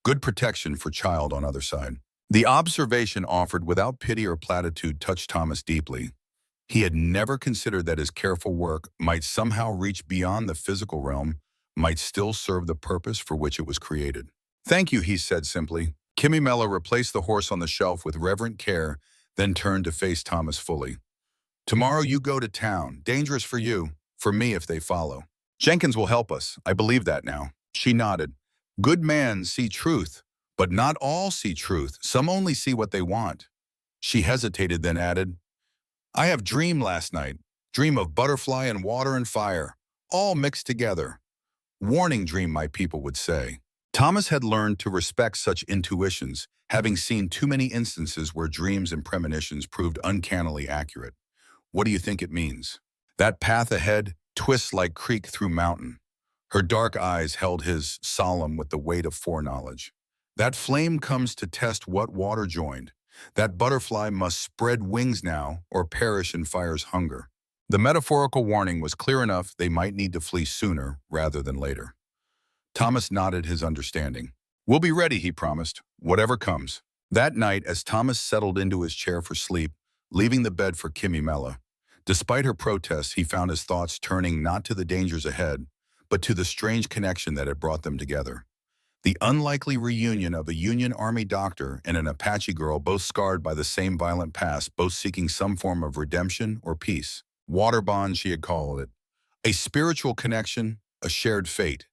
S1: Good protection for child on other side. The observation offered without pity or platitude touched Thomas deeply. He had never considered that his careful work might somehow reach beyond the physical realm, might still serve the purpose for which it was created. Thank you, he said simply. Kimimela replaced the horse on the shelf with reverent care, then turned to face Thomas fully. Tomorrow you go to town. Dangerous for you, for me if they follow. Jenkins will help us. I believe that now. She nodded. Good men see truth, but not all see truth. Some only see what they want. She hesitated, then added, I have dreamed last night. Dream of butterfly and water and fire, all mixed together. Warning dream, my people would say. Thomas had learned to respect such intuitions, having seen too many instances where dreams and premonitions proved uncannily accurate. What do you think it means? That path ahead twists like creek through mountain. Her dark eyes held his, solemn with the weight of foreknowledge. That flame comes to test what water joined. That butterfly must spread wings now or perish in fire's hunger. The metaphorical warning was clear enough they might need to flee sooner rather than later. Thomas nodded his understanding. We'll be ready, he promised, whatever comes. That night, as Thomas settled into his chair for sleep, leaving the bed for Kimimela, despite her protests, he found his thoughts turning not to the dangers ahead, but to the strange connection that had brought them together. The unlikely reunion of a Union Army doctor and an Apache girl, both scarred by the same violent past, both seeking some form of redemption or peace. Water bond, she had called it. A spiritual connection, a shared fate.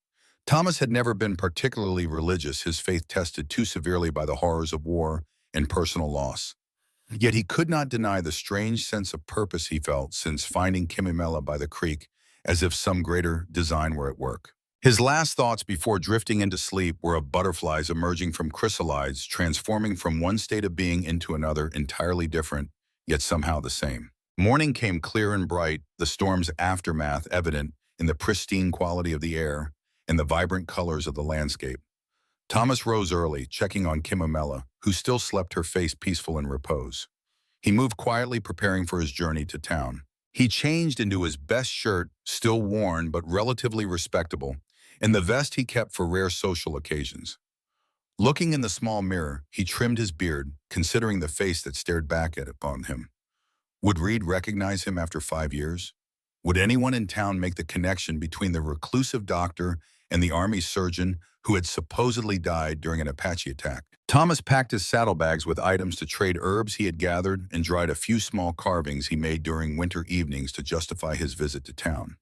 S1: Thomas had never been particularly religious, his faith tested too severely by the horrors of war and personal loss. Yet he could not deny the strange sense of purpose he felt since finding Kimimela by the creek, as if some greater design were at work. His last thoughts before drifting into sleep were of butterflies emerging from chrysalides, transforming from one state of being into another entirely different, yet somehow the same. Morning came clear and bright, the storm's aftermath evident in the pristine quality of the air and the vibrant colors of the landscape. Thomas rose early, checking on Kimimela, who still slept, her face peaceful in repose. He moved quietly, preparing for his journey to town. He changed into his best shirt, still worn but relatively respectable, and the vest he kept for rare social occasions. Looking in the small mirror, he trimmed his beard, considering the face that stared back upon him. Would Reed recognize him after 5 years? Would anyone in town make the connection between the reclusive doctor and the Army surgeon who had supposedly died during an Apache attack? Thomas packed his saddlebags with items to trade herbs he had gathered and dried a few small carvings he made during winter evenings to justify his visit to town.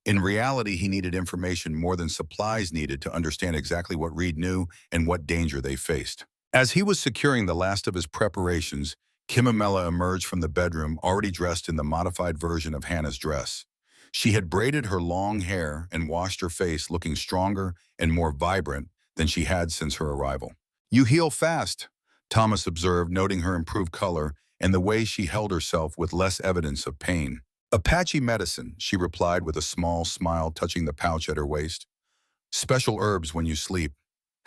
S1: In reality, he needed information more than supplies needed to understand exactly what Reed knew and what danger they faced. As he was securing the last of his preparations, Kimimela emerged from the bedroom already dressed in the modified version of Hannah's dress. She had braided her long hair and washed her face, looking stronger and more vibrant than she had since her arrival. You heal fast, Thomas observed, noting her improved color and the way she held herself with less evidence of pain. Apache medicine, she replied with a small smile, touching the pouch at her waist. Special herbs when you sleep.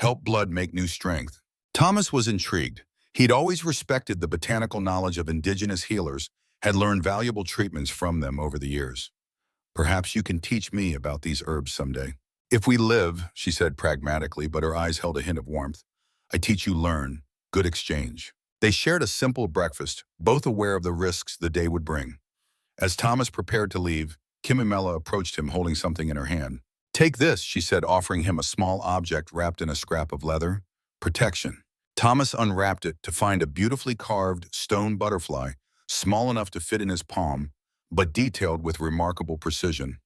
S1: Help blood make new strength. Thomas was intrigued. He'd always respected the botanical knowledge of indigenous healers, had learned valuable treatments from them over the years. Perhaps you can teach me about these herbs someday. If we live, she said pragmatically, but her eyes held a hint of warmth. I teach you learn. Good exchange. They shared a simple breakfast, both aware of the risks the day would bring. As Thomas prepared to leave, Kimimela approached him holding something in her hand. Take this, she said, offering him a small object wrapped in a scrap of leather. Protection. Thomas unwrapped it to find a beautifully carved stone butterfly, small enough to fit in his palm, but detailed with remarkable precision.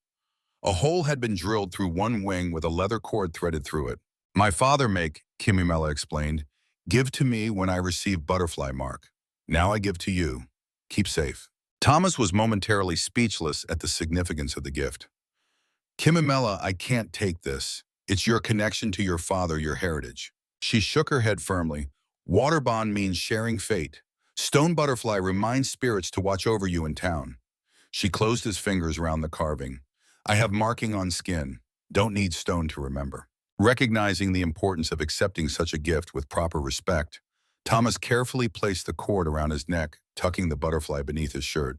S1: A hole had been drilled through one wing with a leather cord threaded through it. My father make, Kimimela explained, give to me when I receive butterfly mark. Now I give to you. Keep safe. Thomas was momentarily speechless at the significance of the gift. Kimimela, I can't take this. It's your connection to your father, your heritage. She shook her head firmly. Water bond means sharing fate. Stone butterfly reminds spirits to watch over you in town. She closed his fingers around the carving. I have marking on skin. Don't need stone to remember. Recognizing the importance of accepting such a gift with proper respect, Thomas carefully placed the cord around his neck, tucking the butterfly beneath his shirt.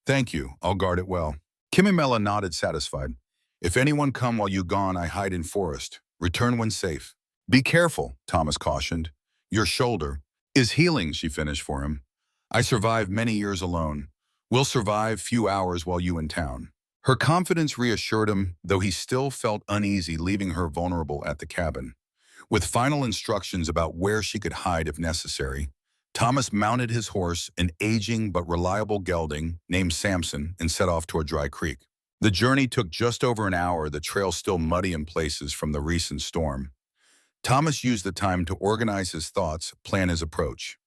S1: Thank you. I'll guard it well. Kimimela nodded, satisfied. If anyone come while you gone, I hide in forest. Return when safe. Be careful, Thomas cautioned. Your shoulder is healing, she finished for him. I survived many years alone. We'll survive few hours while you in town. Her confidence reassured him, though he still felt uneasy leaving her vulnerable at the cabin. With final instructions about where she could hide if necessary, Thomas mounted his horse, an aging but reliable gelding named Samson, and set off toward Dry Creek. The journey took just over an hour, the trail still muddy in places from the recent storm. Thomas used the time to organize his thoughts, plan his approach.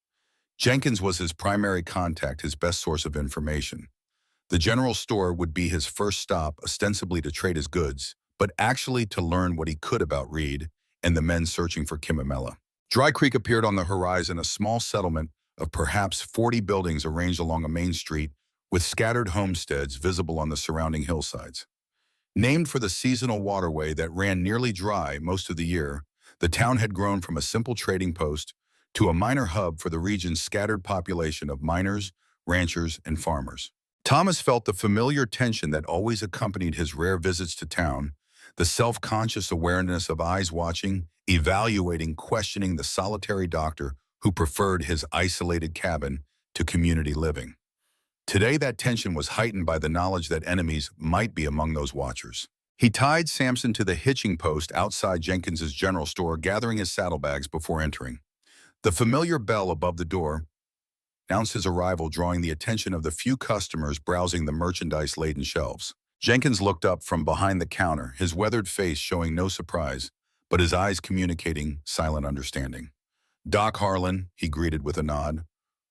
S1: Jenkins was his primary contact, his best source of information. The general store would be his first stop, ostensibly to trade his goods, but actually to learn what he could about Reed and the men searching for Kimamela. Dry Creek appeared on the horizon, a small settlement of perhaps 40 buildings arranged along a main street with scattered homesteads visible on the surrounding hillsides. Named for the seasonal waterway that ran nearly dry most of the year, the town had grown from a simple trading post to a minor hub for the region's scattered population of miners, ranchers, and farmers. Thomas felt the familiar tension that always accompanied his rare visits to town, the self-conscious awareness of eyes watching, evaluating, questioning the solitary doctor who preferred his isolated cabin to community living. Today, that tension was heightened by the knowledge that enemies might be among those watchers. He tied Samson to the hitching post outside Jenkins's general store, gathering his saddlebags before entering. The familiar bell above the door announced his arrival, drawing the attention of the few customers browsing the merchandise-laden shelves. Jenkins looked up from behind the counter, his weathered face showing no surprise, but his eyes communicating silent understanding. "Doc Harlan," he greeted with a nod.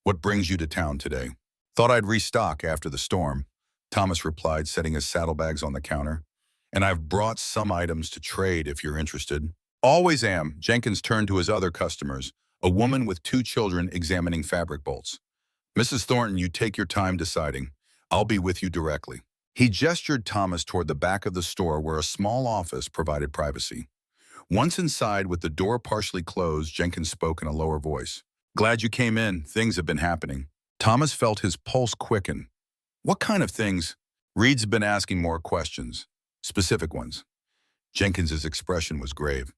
S1: "What brings you to town today?" "Thought I'd restock after the storm," Thomas replied, setting his saddlebags on the counter. "And I've brought some items to trade if you're interested." "Always am." Jenkins turned to his other customers, a woman with 2 children examining fabric bolts. "Mrs. Thornton, you take your time deciding. I'll be with you directly." He gestured Thomas toward the back of the store where a small office provided privacy. Once inside, with the door partially closed, Jenkins spoke in a lower voice. "Glad you came in. Things have been happening." Thomas felt his pulse quicken. "What kind of things?" Reed's been asking more questions. Specific ones. Jenkins's expression was grave.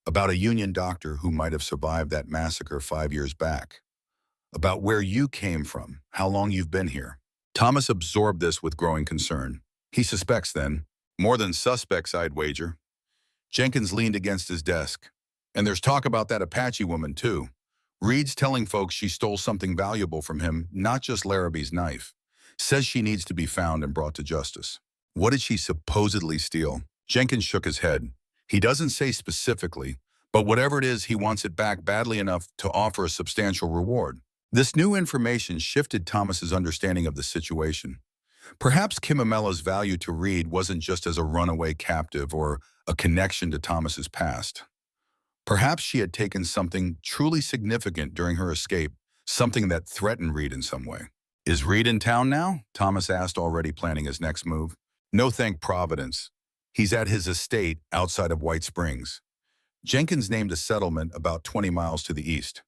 S1: About a union doctor who might have survived that massacre 5 years back. About where you came from, how long you've been here. Thomas absorbed this with growing concern. He suspects then. More than suspects, I'd wager. Jenkins leaned against his desk. "And there's talk about that Apache woman, too. Reed's telling folks she stole something valuable from him, not just Larrabee's knife. Says she needs to be found and brought to justice." "What did she supposedly steal?" Jenkins shook his head. "He doesn't say specifically, but whatever it is, he wants it back badly enough to offer a substantial reward." This new information shifted Thomas's understanding of the situation. Perhaps Kimamela's value to Reed wasn't just as a runaway captive or a connection to Thomas's past. Perhaps she had taken something truly significant during her escape, something that threatened Reed in some way. "Is Reed in town now?" Thomas asked, already planning his next move. "No, thank Providence. He's at his estate outside of White Springs." Jenkins named a settlement about 20 miles to the east.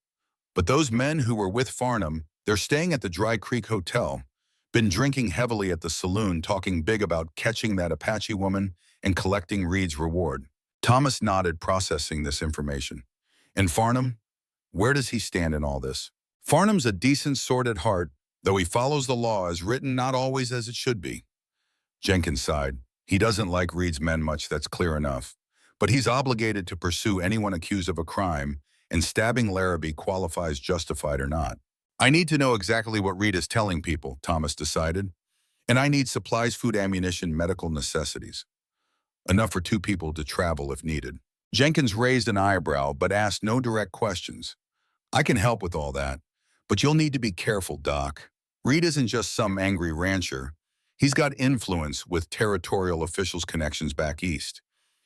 S1: "But those men who were with Farnham, they're staying at the Dry Creek Hotel, been drinking heavily at the saloon, talking big about catching that Apache woman and collecting Reed's reward." Thomas nodded, processing this information. "And Farnham? Where does he stand in all this?" "Farnham's a decent sort at heart, though he follows the law as written, not always as it should be." Jenkins sighed. He doesn't like Reed's men much, that's clear enough. But he's obligated to pursue anyone accused of a crime, and stabbing Larrabee qualifies justified or not. "I need to know exactly what Reed is telling people," Thomas decided. "And I need supplies, food, ammunition, medical necessities. Enough for 2 people to travel if needed." Jenkins raised an eyebrow, but asked no direct questions. "I can help with all that, but you'll need to be careful, Doc. Reed isn't just some angry rancher. He's got influence with territorial officials' connections back east.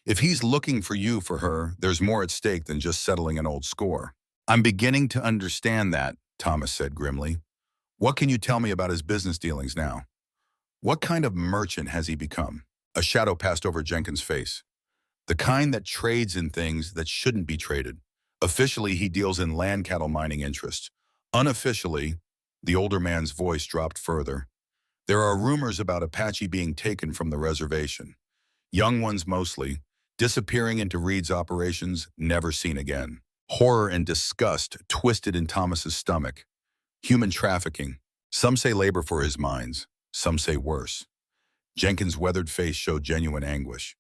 S1: If he's looking for you for her, there's more at stake than just settling an old score." "I'm beginning to understand that," Thomas said grimly. "What can you tell me about his business dealings now? What kind of merchant has he become?" A shadow passed over Jenkins' face. "The kind that trades in things that shouldn't be traded. Officially, he deals in land cattle mining interests. Unofficially," the older man's voice dropped further, "there are rumors about Apache being taken from the reservation. young ones mostly, disappearing into Reed's operations, never seen again. Horror and disgust twisted in Thomas's stomach. Human trafficking. Some say labor for his mines, some say worse. Jenkins' weathered face showed genuine anguish.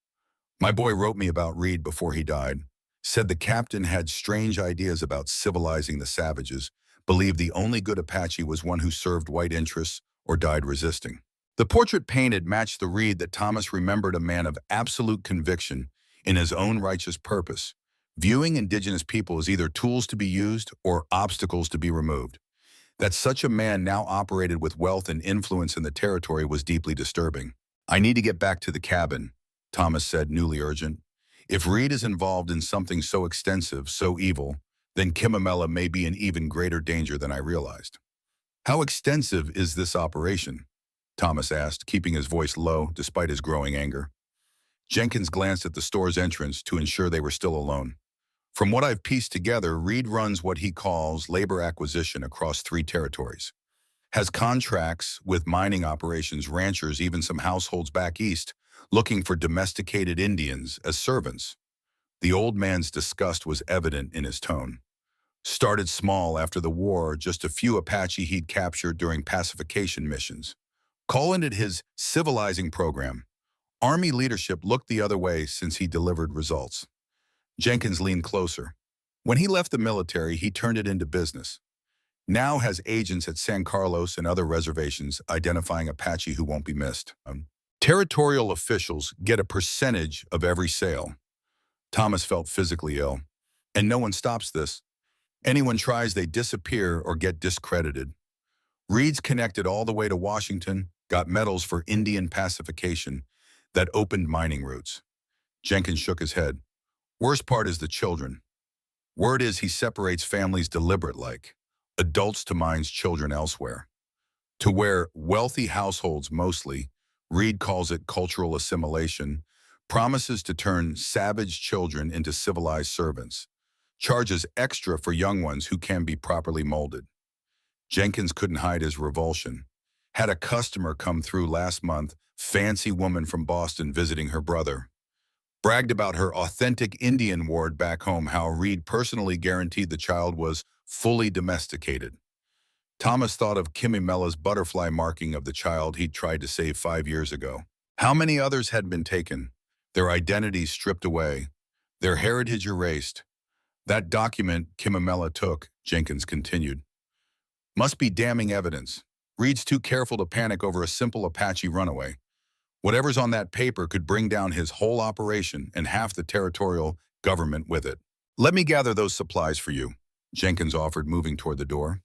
S1: My boy wrote me about Reed before he died. Said the captain had strange ideas about civilizing the savages, believed the only good Apache was one who served white interests or died resisting. The portrait painted matched the Reed that Thomas remembered, a man of absolute conviction in his own righteous purpose, viewing indigenous people as either tools to be used or obstacles to be removed. That such a man now operated with wealth and influence in the territory was deeply disturbing. I need to get back to the cabin, Thomas said, newly urgent. If Reed is involved in something so extensive, so evil, then Kimamela may be in even greater danger than I realized. How extensive is this operation? Thomas asked, keeping his voice low despite his growing anger. Jenkins glanced at the store's entrance to ensure they were still alone. From what I've pieced together, Reed runs what he calls labor acquisition across 3 territories. Has contracts with mining operations, ranchers, even some households back east, looking for domesticated Indians as servants. The old man's disgust was evident in his tone. Started small after the war, just a few Apache he'd captured during pacification missions. Calling it his civilizing program. Army leadership looked the other way since he delivered results. Jenkins leaned closer. When he left the military, he turned it into business. Now has agents at San Carlos and other reservations identifying Apache who won't be missed. Territorial officials get a percentage of every sale. Thomas felt physically ill. And no one stops this. Anyone tries, they disappear or get discredited. Reed's connected all the way to Washington, got medals for Indian pacification that opened mining routes. Jenkins shook his head. Worst part is the children. Word is he separates families deliberate, like adults to mines, children elsewhere. To where wealthy households mostly, Reed calls it cultural assimilation, promises to turn savage children into civilized servants, charges extra for young ones who can be properly molded. Jenkins couldn't hide his revulsion. Had a customer come through last month, fancy woman from Boston visiting her brother. Bragged about her authentic Indian ward back home, how Reed personally guaranteed the child was fully domesticated. Thomas thought of Kimimela's butterfly marking of the child he'd tried to save 5 years ago. How many others had been taken, their identities stripped away, their heritage erased? That document Kimimela took, Jenkins continued, must be damning evidence. Reed's too careful to panic over a simple Apache runaway. Whatever's on that paper could bring down his whole operation and half the territorial government with it. Let me gather those supplies for you, Jenkins offered, moving toward the door.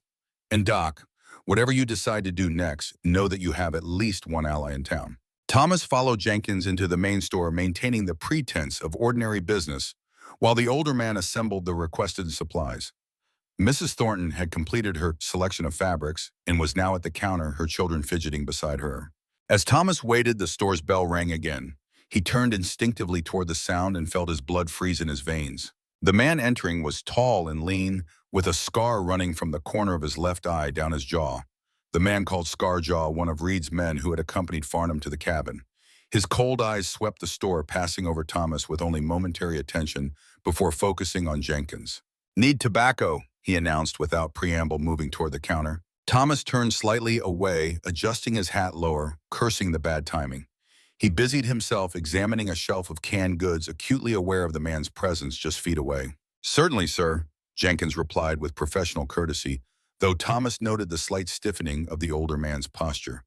S1: And Doc, whatever you decide to do next, know that you have at least one ally in town. Thomas followed Jenkins into the main store, maintaining the pretense of ordinary business, while the older man assembled the requested supplies. Mrs. Thornton had completed her selection of fabrics and was now at the counter, her children fidgeting beside her. As Thomas waited, the store's bell rang again. He turned instinctively toward the sound and felt his blood freeze in his veins. The man entering was tall and lean, with a scar running from the corner of his left eye down his jaw. The man called Scarjaw, one of Reed's men who had accompanied Farnham to the cabin. His cold eyes swept the store, passing over Thomas with only momentary attention before focusing on Jenkins. Need tobacco, he announced without preamble, moving toward the counter. Thomas turned slightly away, adjusting his hat lower, cursing the bad timing. He busied himself examining a shelf of canned goods, acutely aware of the man's presence just feet away. Certainly, sir, Jenkins replied with professional courtesy, though Thomas noted the slight stiffening of the older man's posture.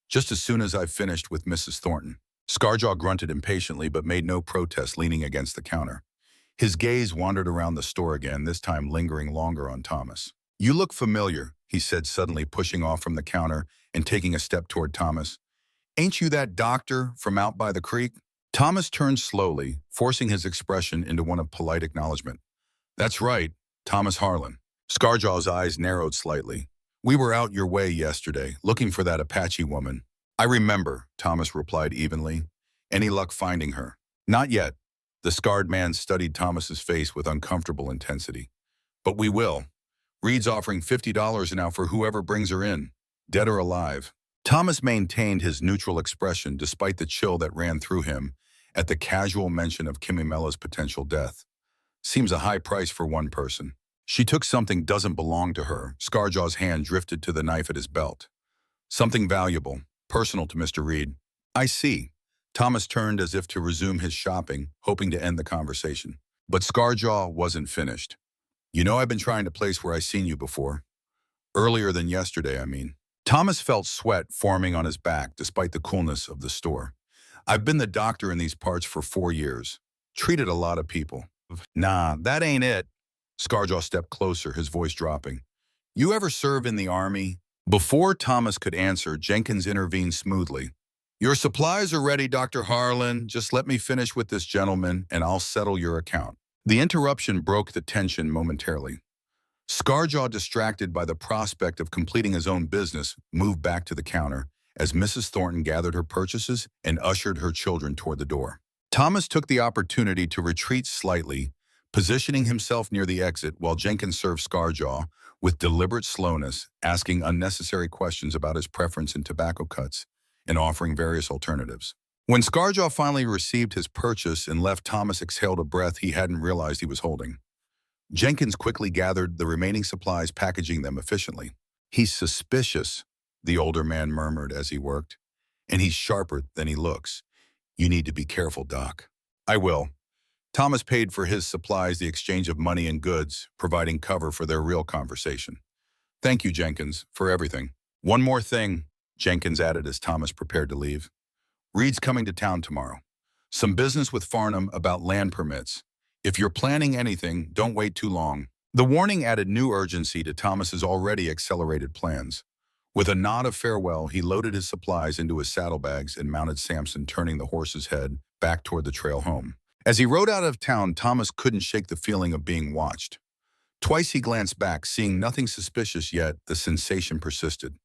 S1: Just as soon as I've finished with Mrs. Thornton. Scarjaw grunted impatiently but made no protest, leaning against the counter. His gaze wandered around the store again, this time lingering longer on Thomas. You look familiar, he said, suddenly pushing off from the counter and taking a step toward Thomas. Ain't you that doctor from out by the creek? Thomas turned slowly, forcing his expression into one of polite acknowledgement. That's right, Thomas Harlan. Scarjaw's eyes narrowed slightly. We were out your way yesterday, looking for that Apache woman. I remember, Thomas replied evenly. Any luck finding her? Not yet. The scarred man studied Thomas's face with uncomfortable intensity. But we will. Reed's offering $50 now for whoever brings her in, dead or alive. Thomas maintained his neutral expression despite the chill that ran through him at the casual mention of Kimimella's potential death. Seems a high price for one person. She took something doesn't belong to her. Scarjaw's hand drifted to the knife at his belt. Something valuable, personal to Mr. Reed. I see. Thomas turned as if to resume his shopping, hoping to end the conversation. But Scarjaw wasn't finished. You know I've been trying to place where I seen you before. Earlier than yesterday, I mean. Thomas felt sweat forming on his back despite the coolness of the store. I've been the doctor in these parts for 4 years. Treated a lot of people. Nah, that ain't it. Scarjaw stepped closer, his voice dropping. You ever serve in the army? Before Thomas could answer, Jenkins intervened smoothly. Your supplies are ready, Dr. Harlan. Just let me finish with this gentleman, and I'll settle your account. The interruption broke the tension momentarily. Scarjaw, distracted by the prospect of completing his own business, moved back to the counter as Mrs. Thornton gathered her purchases and ushered her children toward the door. Thomas took the opportunity to retreat slightly, positioning himself near the exit while Jenkins served Scarjaw with deliberate slowness, asking unnecessary questions about his preference in tobacco cuts and offering various alternatives. When Scarjaw finally received his purchase and left, Thomas exhaled a breath he hadn't realized he was holding. Jenkins quickly gathered the remaining supplies, packaging them efficiently. He's suspicious, the older man murmured as he worked, and he's sharper than he looks. You need to be careful, Doc. I will. Thomas paid for his supplies, the exchange of money and goods, providing cover for their real conversation. Thank you, Jenkins, for everything. One more thing, Jenkins added as Thomas prepared to leave. Reed's coming to town tomorrow. Some business with Farnham about land permits. If you're planning anything, don't wait too long. The warning added new urgency to Thomas's already accelerated plans. With a nod of farewell, he loaded his supplies into his saddlebags and mounted Samson, turning the horse's head back toward the trail home. As he rode out of town, Thomas couldn't shake the feeling of being watched. Twice he glanced back, seeing nothing suspicious, yet the sensation persisted.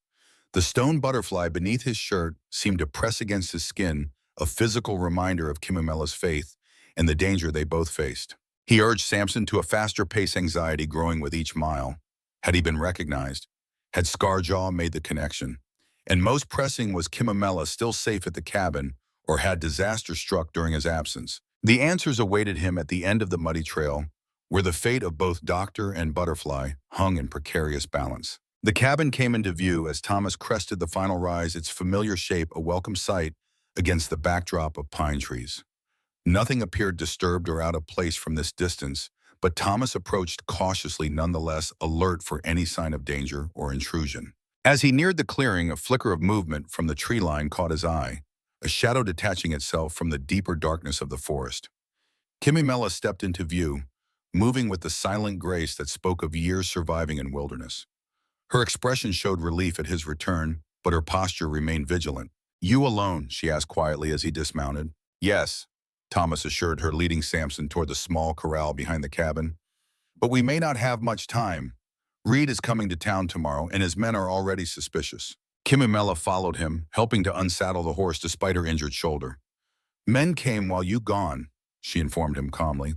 S1: The stone butterfly beneath his shirt seemed to press against his skin, a physical reminder of Kimimella's faith and the danger they both faced. He urged Samson to a faster pace, anxiety growing with each mile. Had he been recognized? Had Scarjaw made the connection? And most pressing, was Kimimella still safe at the cabin, or had disaster struck during his absence? The answers awaited him at the end of the muddy trail, where the fate of both doctor and butterfly hung in precarious balance. The cabin came into view as Thomas crested the final rise, its familiar shape a welcome sight against the backdrop of pine trees. Nothing appeared disturbed or out of place from this distance, but Thomas approached cautiously, nonetheless alert for any sign of danger or intrusion. As he neared the clearing, a flicker of movement from the tree line caught his eye, a shadow detaching itself from the deeper darkness of the forest. Kimimella stepped into view, moving with the silent grace that spoke of years surviving in wilderness. Her expression showed relief at his return, but her posture remained vigilant. You alone? She asked quietly as he dismounted. Yes, Thomas assured her, leading Samson toward the small corral behind the cabin. But we may not have much time. Reed is coming to town tomorrow, and his men are already suspicious. Kimimella followed him, helping to unsaddle the horse despite her injured shoulder. Men came while you gone, she informed him calmly.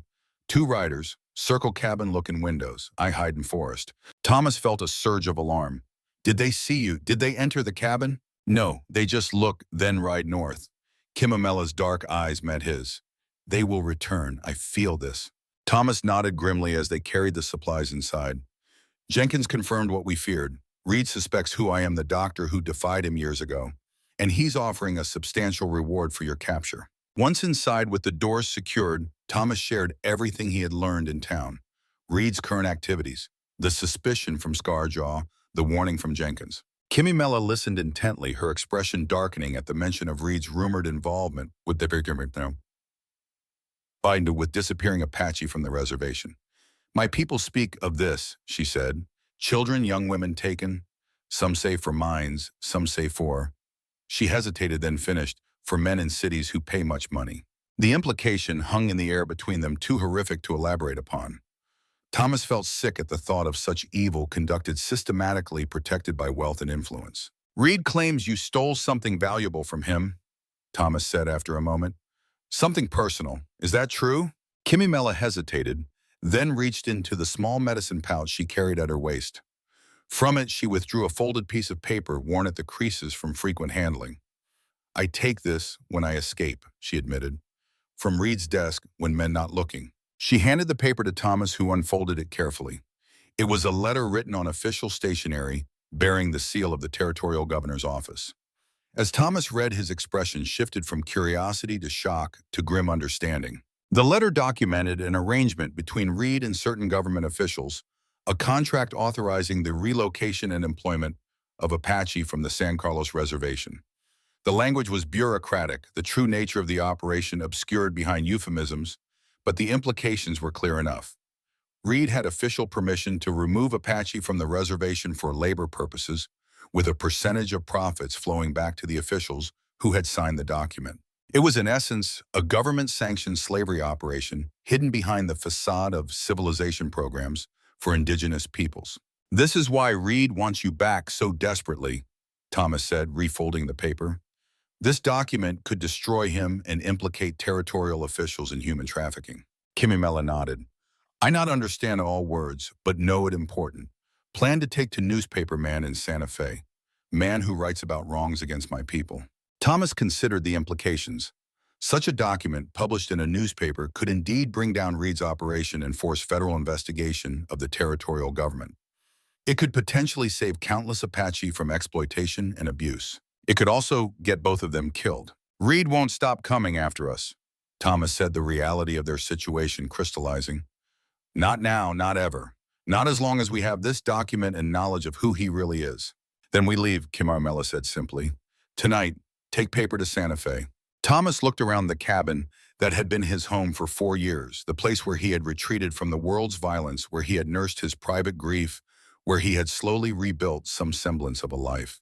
S1: 2 riders, circle cabin-looking windows. I hide in forest. Thomas felt a surge of alarm. Did they see you? Did they enter the cabin? No, they just look, then ride north. Kimimella's dark eyes met his. They will return. I feel this. Thomas nodded grimly as they carried the supplies inside. Jenkins confirmed what we feared. Reed suspects who I am, the doctor who defied him years ago, and he's offering a substantial reward for your capture. Once inside with the doors secured, Thomas shared everything he had learned in town. Reed's current activities, the suspicion from Scarjaw, the warning from Jenkins. Kimimella listened intently, her expression darkening at the mention of Reed's rumored involvement with with disappearing Apache from the reservation. My people speak of this, she said. Children, young women taken. Some say for mines, some say for. She hesitated, then finished, for men in cities who pay much money. The implication hung in the air between them, too horrific to elaborate upon. Thomas felt sick at the thought of such evil conducted systematically, protected by wealth and influence. Reed claims you stole something valuable from him, Thomas said after a moment. Something personal. Is that true? Kimimella hesitated, then reached into the small medicine pouch she carried at her waist. From it, she withdrew a folded piece of paper worn at the creases from frequent handling. I take this when I escape, she admitted. from Reed's desk when men not looking. She handed the paper to Thomas, who unfolded it carefully. It was a letter written on official stationery, bearing the seal of the territorial governor's office. As Thomas read, his expression shifted from curiosity to shock to grim understanding. The letter documented an arrangement between Reed and certain government officials, a contract authorizing the relocation and employment of Apache from the San Carlos Reservation. The language was bureaucratic, the true nature of the operation obscured behind euphemisms, but the implications were clear enough. Reed had official permission to remove Apache from the reservation for labor purposes, with a percentage of profits flowing back to the officials who had signed the document. It was, in essence, a government-sanctioned slavery operation hidden behind the facade of civilization programs for indigenous peoples. "This is why Reed wants you back so desperately," Thomas said, refolding the paper. "This document could destroy him and implicate territorial officials in human trafficking." Kimimela nodded. "I not understand all words, but know it important. Plan to take to newspaper man in Santa Fe. Man who writes about wrongs against my people." Thomas considered the implications. Such a document, published in a newspaper, could indeed bring down Reed's operation and force federal investigation of the territorial government. It could potentially save countless Apache from exploitation and abuse. It could also get both of them killed. "Reed won't stop coming after us," Thomas said, the reality of their situation crystallizing. "Not now, not ever. Not as long as we have this document and knowledge of who he really is." "Then we leave," Kimimela said simply. "Tonight, take paper to Santa Fe." Thomas looked around the cabin that had been his home for 4 years, the place where he had retreated from the world's violence, where he had nursed his private grief, where he had slowly rebuilt some semblance of a life.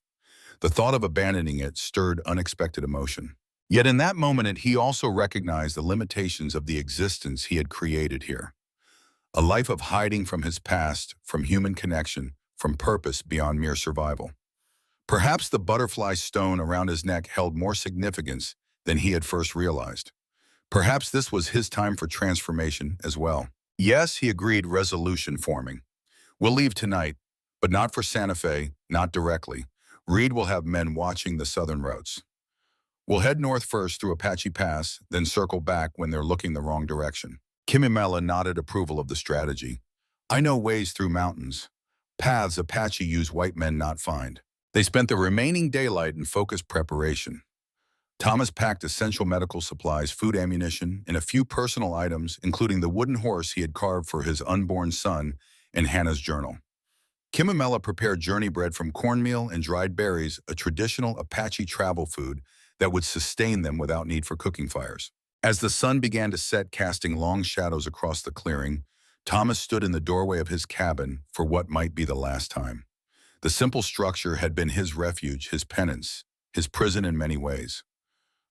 S1: The thought of abandoning it stirred unexpected emotion. Yet in that moment, he also recognized the limitations of the existence he had created here. A life of hiding from his past, from human connection, from purpose beyond mere survival. Perhaps the butterfly stone around his neck held more significance than he had first realized. Perhaps this was his time for transformation as well. "Yes," he agreed, resolution forming. "We'll leave tonight, but not for Santa Fe, not directly. Reed will have men watching the southern routes. We'll head north first through Apache Pass, then circle back when they're looking the wrong direction." Kimimela nodded approval of the strategy. "I know ways through mountains. Paths Apache use white men not find." They spent the remaining daylight in focused preparation. Thomas packed essential medical supplies, food, ammunition, and a few personal items, including the wooden horse he had carved for his unborn son and Hannah's journal. Kimimela prepared journey bread from cornmeal and dried berries, a traditional Apache travel food that would sustain them without need for cooking fires. As the sun began to set, casting long shadows across the clearing, Thomas stood in the doorway of his cabin for what might be the last time. The simple structure had been his refuge, his penance, his prison in many ways.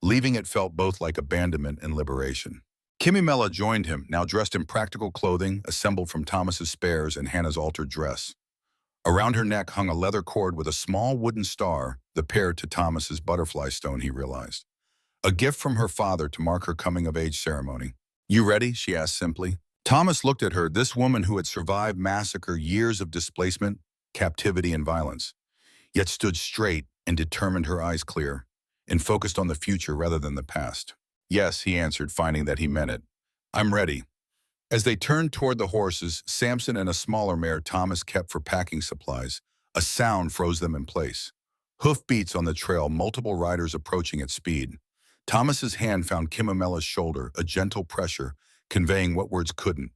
S1: Leaving it felt both like abandonment and liberation. Kimimela joined him, now dressed in practical clothing assembled from Thomas's spares and Hannah's altered dress. Around her neck hung a leather cord with a small wooden star, the pair to Thomas's butterfly stone, he realized. A gift from her father to mark her coming-of-age ceremony. "You ready?" she asked simply. Thomas looked at her, this woman who had survived massacre, years of displacement, captivity, and violence, yet stood straight and determined, her eyes clear, and focused on the future rather than the past. "Yes," he answered, finding that he meant it. "I'm ready." As they turned toward the horses, Samson and a smaller mare Thomas kept for packing supplies, a sound froze them in place. Hoof beats on the trail, multiple riders approaching at speed. Thomas's hand found Kimimela's shoulder, a gentle pressure, conveying what words couldn't.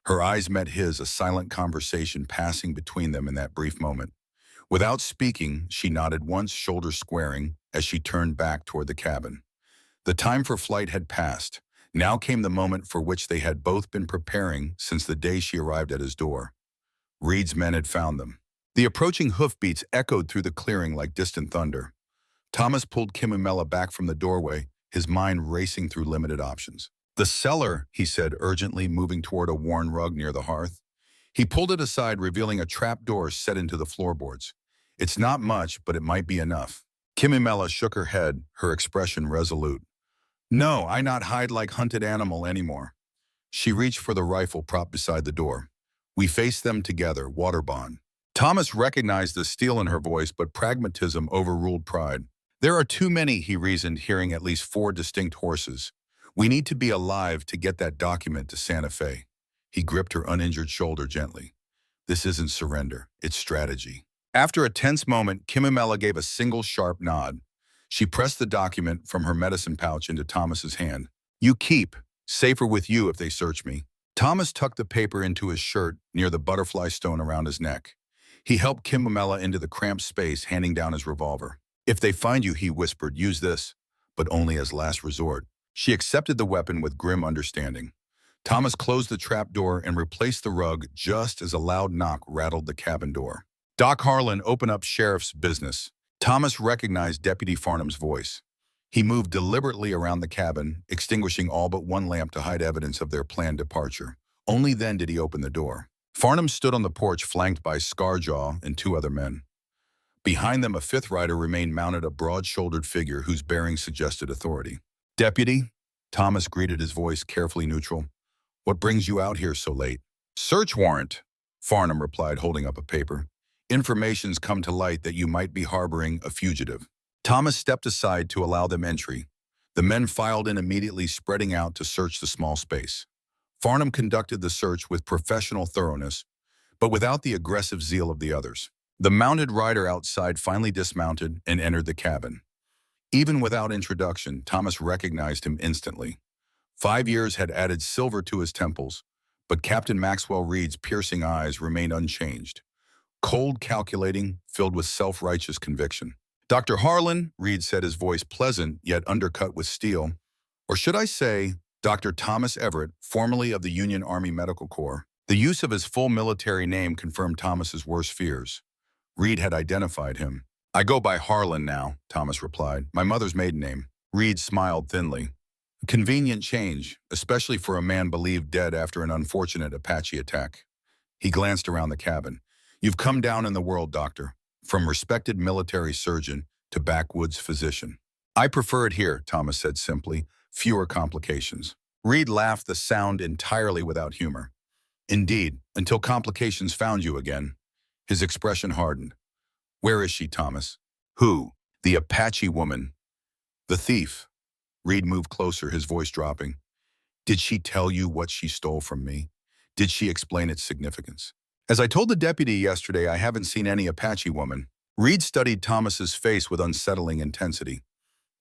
S1: Her eyes met his, a silent conversation passing between them in that brief moment. Without speaking, she nodded once, shoulders squaring, as she turned back toward the cabin. The time for flight had passed. Now came the moment for which they had both been preparing since the day she arrived at his door. Reed's men had found them. The approaching hoofbeats echoed through the clearing like distant thunder. Thomas pulled Kimimela back from the doorway, his mind racing through limited options. "The cellar," he said urgently, moving toward a worn rug near the hearth. He pulled it aside, revealing a trap door set into the floorboards. "It's not much, but it might be enough." Kimimela shook her head, her expression resolute. "No, I not hide like hunted animal anymore." She reached for the rifle propped beside the door. "We face them together, water bond." Thomas recognized the steel in her voice, but pragmatism overruled pride. "There are too many," he reasoned, hearing at least 4 distinct horses. We need to be alive to get that document to Santa Fe. He gripped her uninjured shoulder gently. This isn't surrender, it's strategy. After a tense moment, Kimimela gave a single sharp nod. She pressed the document from her medicine pouch into Thomas's hand. You keep. Safer with you if they search me. Thomas tucked the paper into his shirt near the butterfly stone around his neck. He helped Kimimela into the cramped space, handing down his revolver. If they find you, he whispered, use this, but only as last resort. She accepted the weapon with grim understanding. Thomas closed the trap door and replaced the rug just as a loud knock rattled the cabin door. Doc Harlan opened up sheriff's business. Thomas recognized Deputy Farnham's voice. He moved deliberately around the cabin, extinguishing all but one lamp to hide evidence of their planned departure. Only then did he open the door. Farnham stood on the porch flanked by Scarjaw and two other men. Behind them, a fifth rider remained mounted, a broad-shouldered figure whose bearing suggested authority. Deputy, Thomas greeted, his voice carefully neutral. What brings you out here so late? Search warrant, Farnham replied, holding up a paper. Information's come to light that you might be harboring a fugitive. Thomas stepped aside to allow them entry. The men filed in immediately, spreading out to search the small space. Farnham conducted the search with professional thoroughness, but without the aggressive zeal of the others. The mounted rider outside finally dismounted and entered the cabin. Even without introduction, Thomas recognized him instantly. 5 years had added silver to his temples, but Captain Maxwell Reed's piercing eyes remained unchanged. Cold, calculating, filled with self-righteous conviction. Dr. Harlan, Reed said, his voice pleasant yet undercut with steel. Or should I say, Dr. Thomas Everett, formerly of the Union Army Medical Corps. The use of his full military name confirmed Thomas's worst fears. Reed had identified him. I go by Harlan now, Thomas replied, my mother's maiden name. Reed smiled thinly. A convenient change, especially for a man believed dead after an unfortunate Apache attack. He glanced around the cabin. You've come down in the world, doctor, from respected military surgeon to backwoods physician. I prefer it here, Thomas said simply, fewer complications. Reed laughed, the sound entirely without humor. Indeed, until complications found you again. His expression hardened. Where is she, Thomas? Who? The Apache woman. The thief. Reed moved closer, his voice dropping. Did she tell you what she stole from me? Did she explain its significance? As I told the deputy yesterday, I haven't seen any Apache woman. Reed studied Thomas's face with unsettling intensity.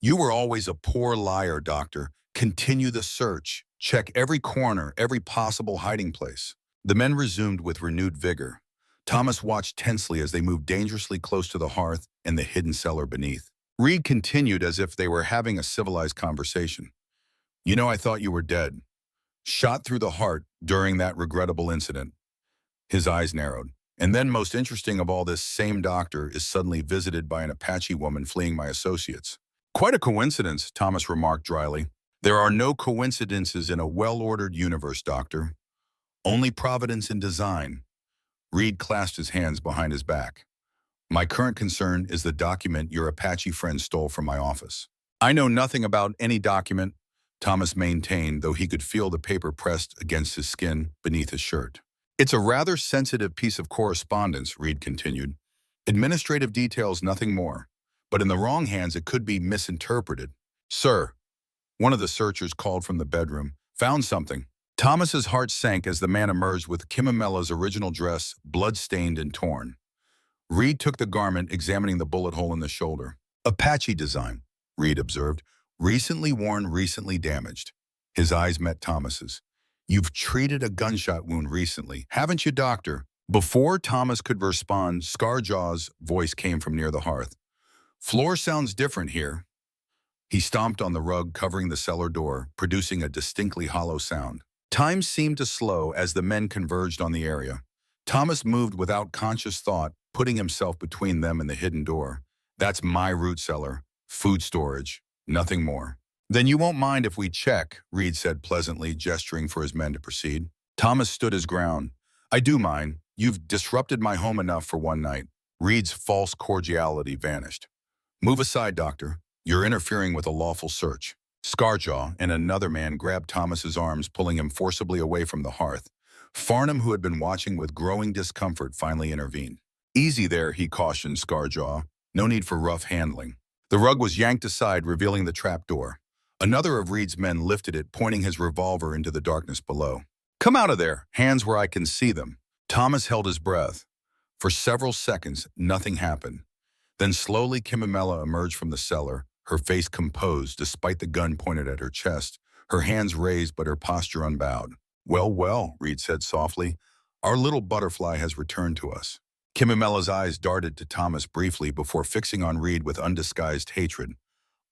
S1: You were always a poor liar, doctor. Continue the search. Check every corner, every possible hiding place. The men resumed with renewed vigor. Thomas watched tensely as they moved dangerously close to the hearth and the hidden cellar beneath. Reed continued as if they were having a civilized conversation. You know, I thought you were dead. Shot through the heart during that regrettable incident. His eyes narrowed. And then, most interesting of all, this same doctor is suddenly visited by an Apache woman fleeing my associates. Quite a coincidence, Thomas remarked dryly. There are no coincidences in a well-ordered universe, doctor. Only providence and design. Reed clasped his hands behind his back. My current concern is the document your Apache friend stole from my office. I know nothing about any document, Thomas maintained, though he could feel the paper pressed against his skin beneath his shirt. It's a rather sensitive piece of correspondence, Reed continued. Administrative details, nothing more. But in the wrong hands, it could be misinterpreted. Sir, one of the searchers called from the bedroom, found something. Thomas's heart sank as the man emerged with Kimimela's original dress, blood-stained and torn. Reed took the garment, examining the bullet hole in the shoulder. Apache design, Reed observed. Recently worn, recently damaged. His eyes met Thomas's. You've treated a gunshot wound recently, haven't you, doctor? Before Thomas could respond, Scarjaw's voice came from near the hearth. Floor sounds different here. He stomped on the rug covering the cellar door, producing a distinctly hollow sound. Time seemed to slow as the men converged on the area. Thomas moved without conscious thought, putting himself between them and the hidden door. That's my root cellar, food storage, nothing more. Then you won't mind if we check, Reed said pleasantly, gesturing for his men to proceed. Thomas stood his ground. I do mind. You've disrupted my home enough for one night. Reed's false cordiality vanished. Move aside, doctor. You're interfering with a lawful search. Scarjaw and another man grabbed Thomas's arms, pulling him forcibly away from the hearth. Farnham, who had been watching with growing discomfort, finally intervened. Easy there, he cautioned Scarjaw. No need for rough handling. The rug was yanked aside, revealing the trap door. Another of Reed's men lifted it, pointing his revolver into the darkness below. "Come out of there, hands where I can see them." Thomas held his breath. For several seconds, nothing happened. Then slowly Kimimela emerged from the cellar, her face composed despite the gun pointed at her chest, her hands raised but her posture unbowed. "Well, well," Reed said softly, "our little butterfly has returned to us." Kimimela's eyes darted to Thomas briefly before fixing on Reed with undisguised hatred.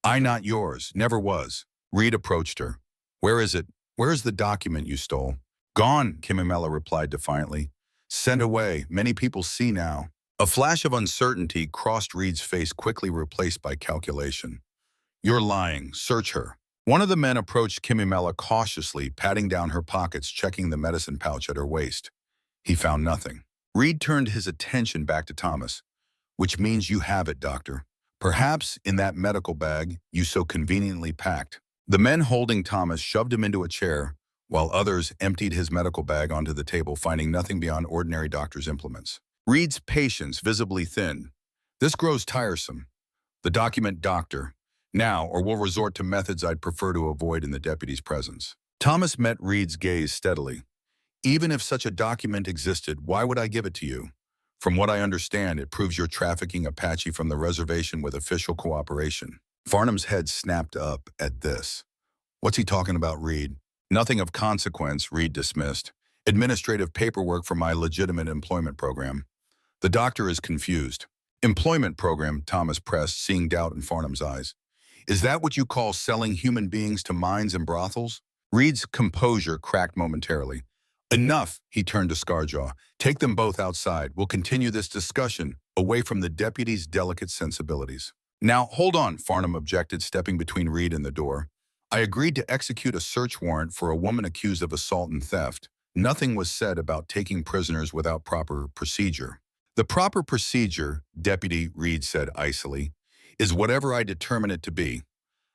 S1: "I not yours, never was." Reed approached her. "Where is it? Where is the document you stole?" "Gone," Kimimela replied defiantly. "Sent away. Many people see now." A flash of uncertainty crossed Reed's face, quickly replaced by calculation. "You're lying. Search her." One of the men approached Kimimela cautiously, patting down her pockets, checking the medicine pouch at her waist. He found nothing. Reed turned his attention back to Thomas. "Which means you have it, doctor. Perhaps in that medical bag you so conveniently packed." The men holding Thomas shoved him into a chair, while others emptied his medical bag onto the table, finding nothing beyond ordinary doctor's implements. Reed's patience visibly thinned. "This grows tiresome. The document, doctor. Now, or we'll resort to methods I'd prefer to avoid in the deputy's presence." Thomas met Reed's gaze steadily. "Even if such a document existed, why would I give it to you? From what I understand, it proves you're trafficking Apache from the reservation with official cooperation." Farnham's head snapped up at this. "What's he talking about, Reed?" "Nothing of consequence," Reed dismissed. "Administrative paperwork for my legitimate employment program." The doctor is confused. "Employment program," Thomas pressed, seeing doubt in Farnham's eyes. "Is that what you call selling human beings to mines and brothels?" Reed's composure cracked momentarily. "Enough," he turned to Scarjaw. "Take them both outside. We'll continue this discussion away from the deputy's delicate sensibilities." "Now, hold on," Farnham objected, stepping between Reed and the door. "I agreed to execute a search warrant for a woman accused of assault and theft. Nothing was said about taking prisoners without proper procedure." "The proper procedure," Deputy Reed said icily, "is whatever I determine it to be.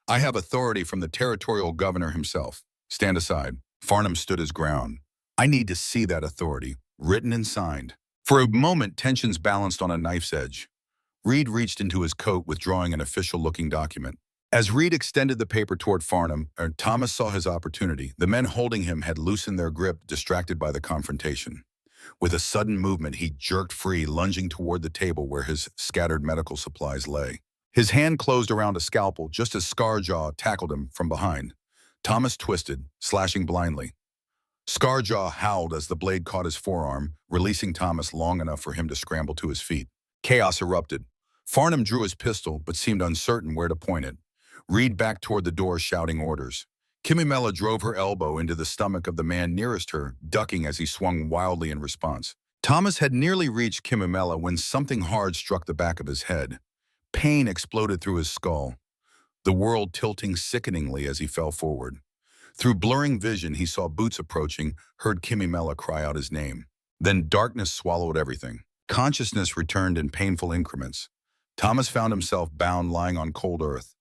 S1: I have authority from the territorial governor himself." "Stand aside." Farnham stood his ground. "I need to see that authority, written and signed." For a moment, tensions balanced on a knife's edge. Reed reached into his coat, withdrawing an official-looking document. As Reed extended the paper toward Farnham, Thomas saw his opportunity. The men holding him had loosened their grip, distracted by the confrontation. With a sudden movement, he jerked free, lunging toward the table where his scattered medical supplies lay. His hand closed around a scalpel just as Scarjaw tackled him from behind. Thomas twisted, slashing blindly. Scarjaw howled as the blade caught his forearm, releasing Thomas long enough for him to scramble to his feet. Chaos erupted. Farnham drew his pistol, but seemed uncertain where to point it. Reed backed toward the door, shouting orders. Kimimela drove her elbow into the stomach of the man nearest her, ducking as he swung wildly in response. Thomas had nearly reached Kimimela when something hard struck the back of his head. Pain exploded through his skull, the world tilting sickeningly as he fell forward. Through blurring vision, he saw boots approaching, heard Kimimela cry out his name. Then darkness swallowed everything. Consciousness returned in painful increments. Thomas found himself bound, lying on cold earth.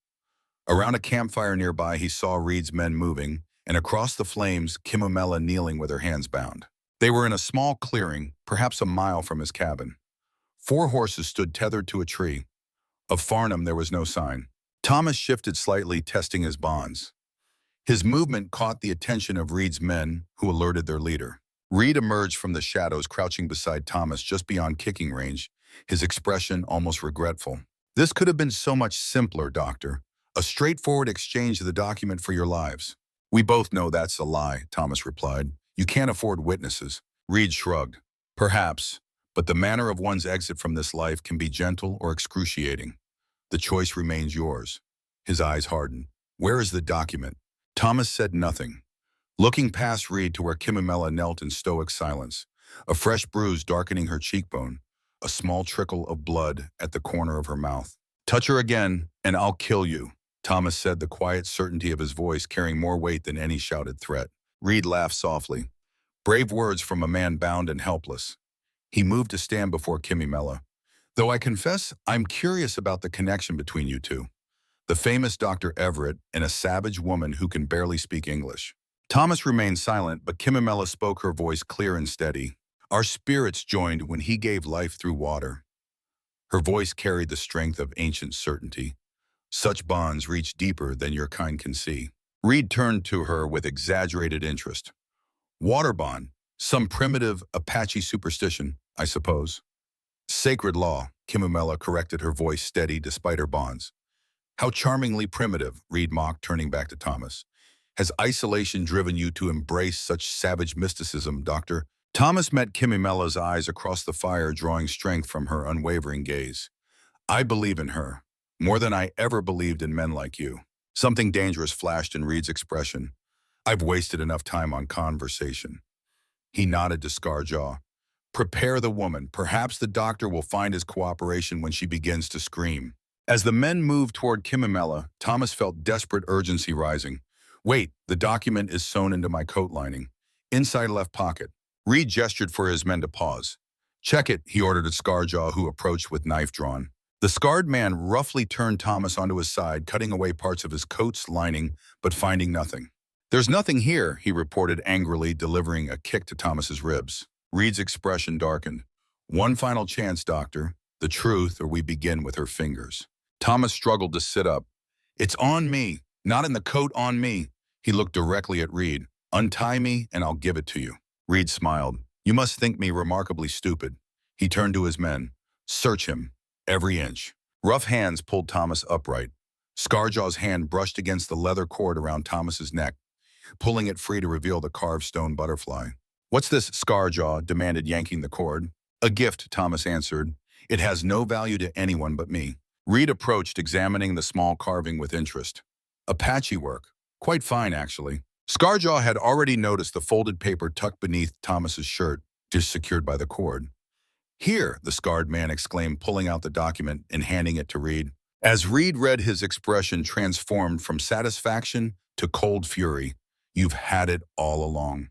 S1: Around a campfire nearby, he saw Reed's men moving, and across the flames, Kimimela kneeling with her hands bound. They were in a small clearing, perhaps a mile from his cabin. 4 horses stood tethered to a tree. Of Farnham there was no sign. Thomas shifted slightly, testing his bonds. His movement caught the attention of Reed's men, who alerted their leader. Reed emerged from the shadows, crouching beside Thomas just beyond kicking range, his expression almost regretful. "This could have been so much simpler, Doctor. A straightforward exchange of the document for your lives." "We both know that's a lie," Thomas replied. "You can't afford witnesses." Reed shrugged. "Perhaps, but the manner of one's exit from this life can be gentle or excruciating. The choice remains yours." His eyes hardened. "Where is the document?" Thomas said nothing, looking past Reed to where Kimimela knelt in stoic silence, a fresh bruise darkening her cheekbone, a small trickle of blood at the corner of her mouth. "Touch her again, and I'll kill you," Thomas said, the quiet certainty of his voice carrying more weight than any shouted threat. Reed laughed softly. Brave words from a man bound and helpless. He moved to stand before Kimimela. "Though I confess, I'm curious about the connection between you two. The famous Dr. Everett and a savage woman who can barely speak English." Thomas remained silent, but Kimimela spoke, her voice clear and steady. "Our spirits joined when he gave life through water." Her voice carried the strength of ancient certainty. Such bonds reach deeper than your kind can see. Reed turned to her with exaggerated interest. Water bond, some primitive Apache superstition, I suppose. Sacred law, Kimumela corrected, her voice steady despite her bonds. How charmingly primitive, Reed mocked, turning back to Thomas. Has isolation driven you to embrace such savage mysticism, Doctor? Thomas met Kimumela's eyes across the fire, drawing strength from her unwavering gaze. I believe in her, more than I ever believed in men like you. Something dangerous flashed in Reed's expression. I've wasted enough time on conversation. He nodded to Scarjaw. Prepare the woman. Perhaps the doctor will find his cooperation when she begins to scream. As the men moved toward Kimumela, Thomas felt desperate urgency rising. Wait, the document is sewn into my coat lining. Inside left pocket. Reed gestured for his men to pause. Check it, he ordered at Scarjaw, who approached with knife drawn. The scarred man roughly turned Thomas onto his side, cutting away parts of his coat's lining, but finding nothing. There's nothing here, he reported angrily, delivering a kick to Thomas's ribs. Reed's expression darkened. One final chance, Doctor. The truth, or we begin with her fingers. Thomas struggled to sit up. It's on me, not in the coat, on me. He looked directly at Reed. Untie me, and I'll give it to you. Reed smiled. You must think me remarkably stupid. He turned to his men. Search him. Every inch. Rough hands pulled Thomas upright. Scarjaw's hand brushed against the leather cord around Thomas's neck, pulling it free to reveal the carved stone butterfly. What's this, Scarjaw demanded, yanking the cord. A gift, Thomas answered. It has no value to anyone but me. Reed approached, examining the small carving with interest. Apache work. Quite fine, actually. Scarjaw had already noticed the folded paper tucked beneath Thomas's shirt, just secured by the cord. Here, the scarred man exclaimed, pulling out the document and handing it to Reed. As Reed read, his expression transformed from satisfaction to cold fury. You've had it all along.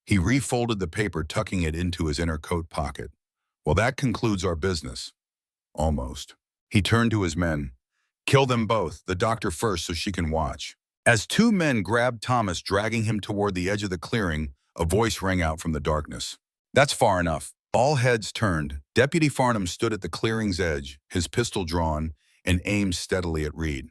S1: He refolded the paper, tucking it into his inner coat pocket. Well, that concludes our business. Almost. He turned to his men. Kill them both, the doctor first so she can watch. As two men grabbed Thomas, dragging him toward the edge of the clearing, a voice rang out from the darkness. That's far enough. All heads turned. Deputy Farnham stood at the clearing's edge, his pistol drawn, and aimed steadily at Reed.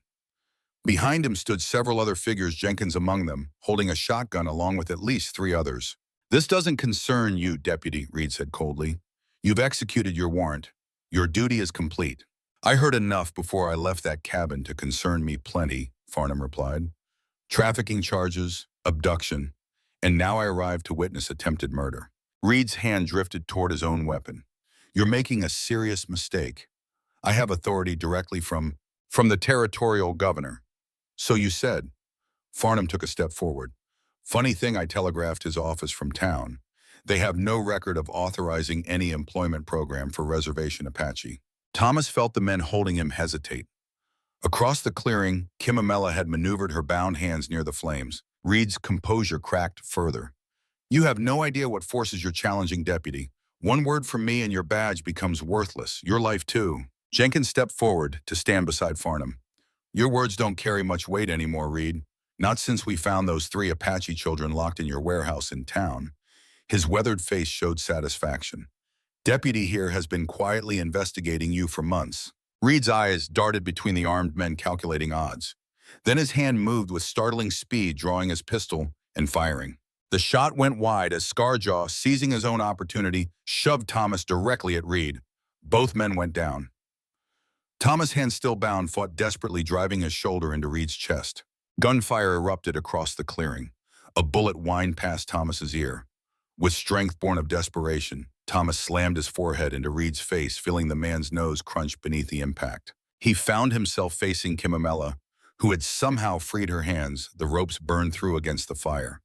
S1: Behind him stood several other figures, Jenkins among them, holding a shotgun along with at least 3 others. This doesn't concern you, Deputy, Reed said coldly. You've executed your warrant. Your duty is complete. I heard enough before I left that cabin to concern me plenty, Farnham replied. Trafficking charges, abduction, and now I arrive to witness attempted murder. Reed's hand drifted toward his own weapon. You're making a serious mistake. I have authority directly from the territorial governor. So you said. Farnham took a step forward. Funny thing, I telegraphed his office from town. They have no record of authorizing any employment program for Reservation Apache. Thomas felt the men holding him hesitate. Across the clearing, Kimumela had maneuvered her bound hands near the flames. Reed's composure cracked further. You have no idea what forces you're challenging, Deputy. One word from me and your badge becomes worthless. Your life, too. Jenkins stepped forward to stand beside Farnham. Your words don't carry much weight anymore, Reed. Not since we found those 3 Apache children locked in your warehouse in town. His weathered face showed satisfaction. Deputy here has been quietly investigating you for months. Reed's eyes darted between the armed men, calculating odds. Then his hand moved with startling speed, drawing his pistol and firing. The shot went wide as Scarjaw, seizing his own opportunity, shoved Thomas directly at Reed. Both men went down. Thomas, hand still bound, fought desperately, driving his shoulder into Reed's chest. Gunfire erupted across the clearing. A bullet whined past Thomas's ear. With strength born of desperation, Thomas slammed his forehead into Reed's face, feeling the man's nose crunch beneath the impact. He found himself facing Kimumela, who had somehow freed her hands. The ropes burned through against the fire.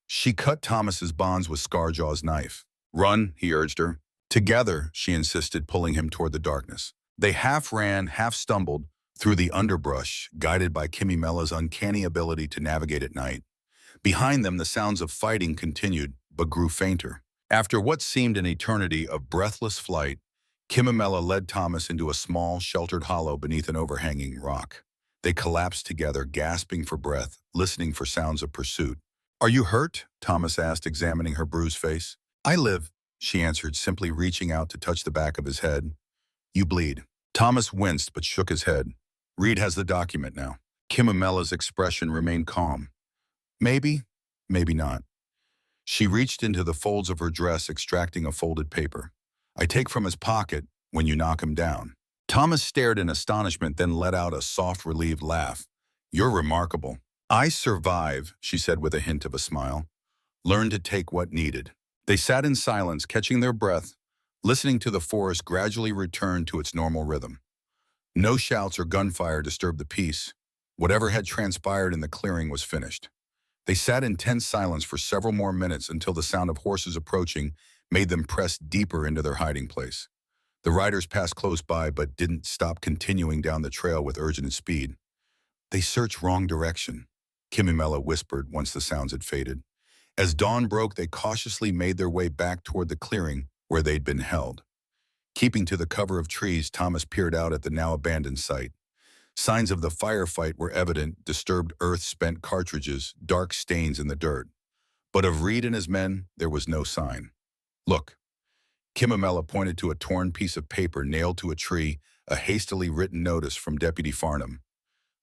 S1: She cut Thomas's bonds with Scarjaw's knife. Run, he urged her. Together, she insisted, pulling him toward the darkness. They half ran, half stumbled through the underbrush, guided by Kimumela's uncanny ability to navigate at night. Behind them, the sounds of fighting continued, but grew fainter. After what seemed an eternity of breathless flight, Kimumela led Thomas into a small, sheltered hollow beneath an overhanging rock. They collapsed together, gasping for breath, listening for sounds of pursuit. Are you hurt? Thomas asked, examining her bruised face. I live, she answered, simply reaching out to touch the back of his head. You bleed. Thomas winced but shook his head. Reed has the document now. Kimamela's expression remained calm. Maybe, maybe not. She reached into the folds of her dress, extracting a folded paper. I take from his pocket when you knock him down. Thomas stared in astonishment, then let out a soft, relieved laugh. You're remarkable. I survive, she said with a hint of a smile. Learn to take what needed. They sat in silence, catching their breath, listening to the forest gradually return to its normal rhythm. No shouts or gunfire disturbed the peace. Whatever had transpired in the clearing was finished. They sat in tense silence for several more minutes until the sound of horses approaching made them press deeper into their hiding place. The riders passed close by but didn't stop continuing down the trail with urgent speed. They searched wrong direction, Kimimela whispered once the sounds had faded. As dawn broke, they cautiously made their way back toward the clearing where they'd been held. Keeping to the cover of trees, Thomas peered out at the now abandoned site. Signs of the firefight were evident: disturbed earth, spent cartridges, dark stains in the dirt. But of Reed and his men, there was no sign. Look. Kimimela pointed to a torn piece of paper nailed to a tree, a hastily written notice from Deputy Farnham.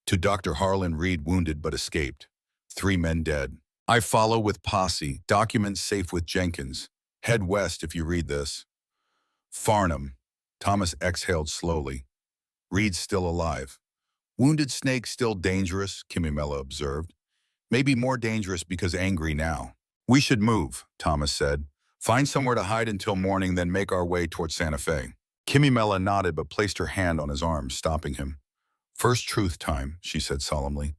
S1: To Dr. Harlan, Reed wounded but escaped. 3 men dead. I follow with posse. Documents safe with Jenkins. Head west if you read this. Farnham. Thomas exhaled slowly. Reed's still alive. Wounded Snake still dangerous, Kimimela observed. Maybe more dangerous because angry now. We should move, Thomas said. Find somewhere to hide until morning, then make our way toward Santa Fe. Kimimela nodded but placed her hand on his arm, stopping him. First truth time, she said solemnly.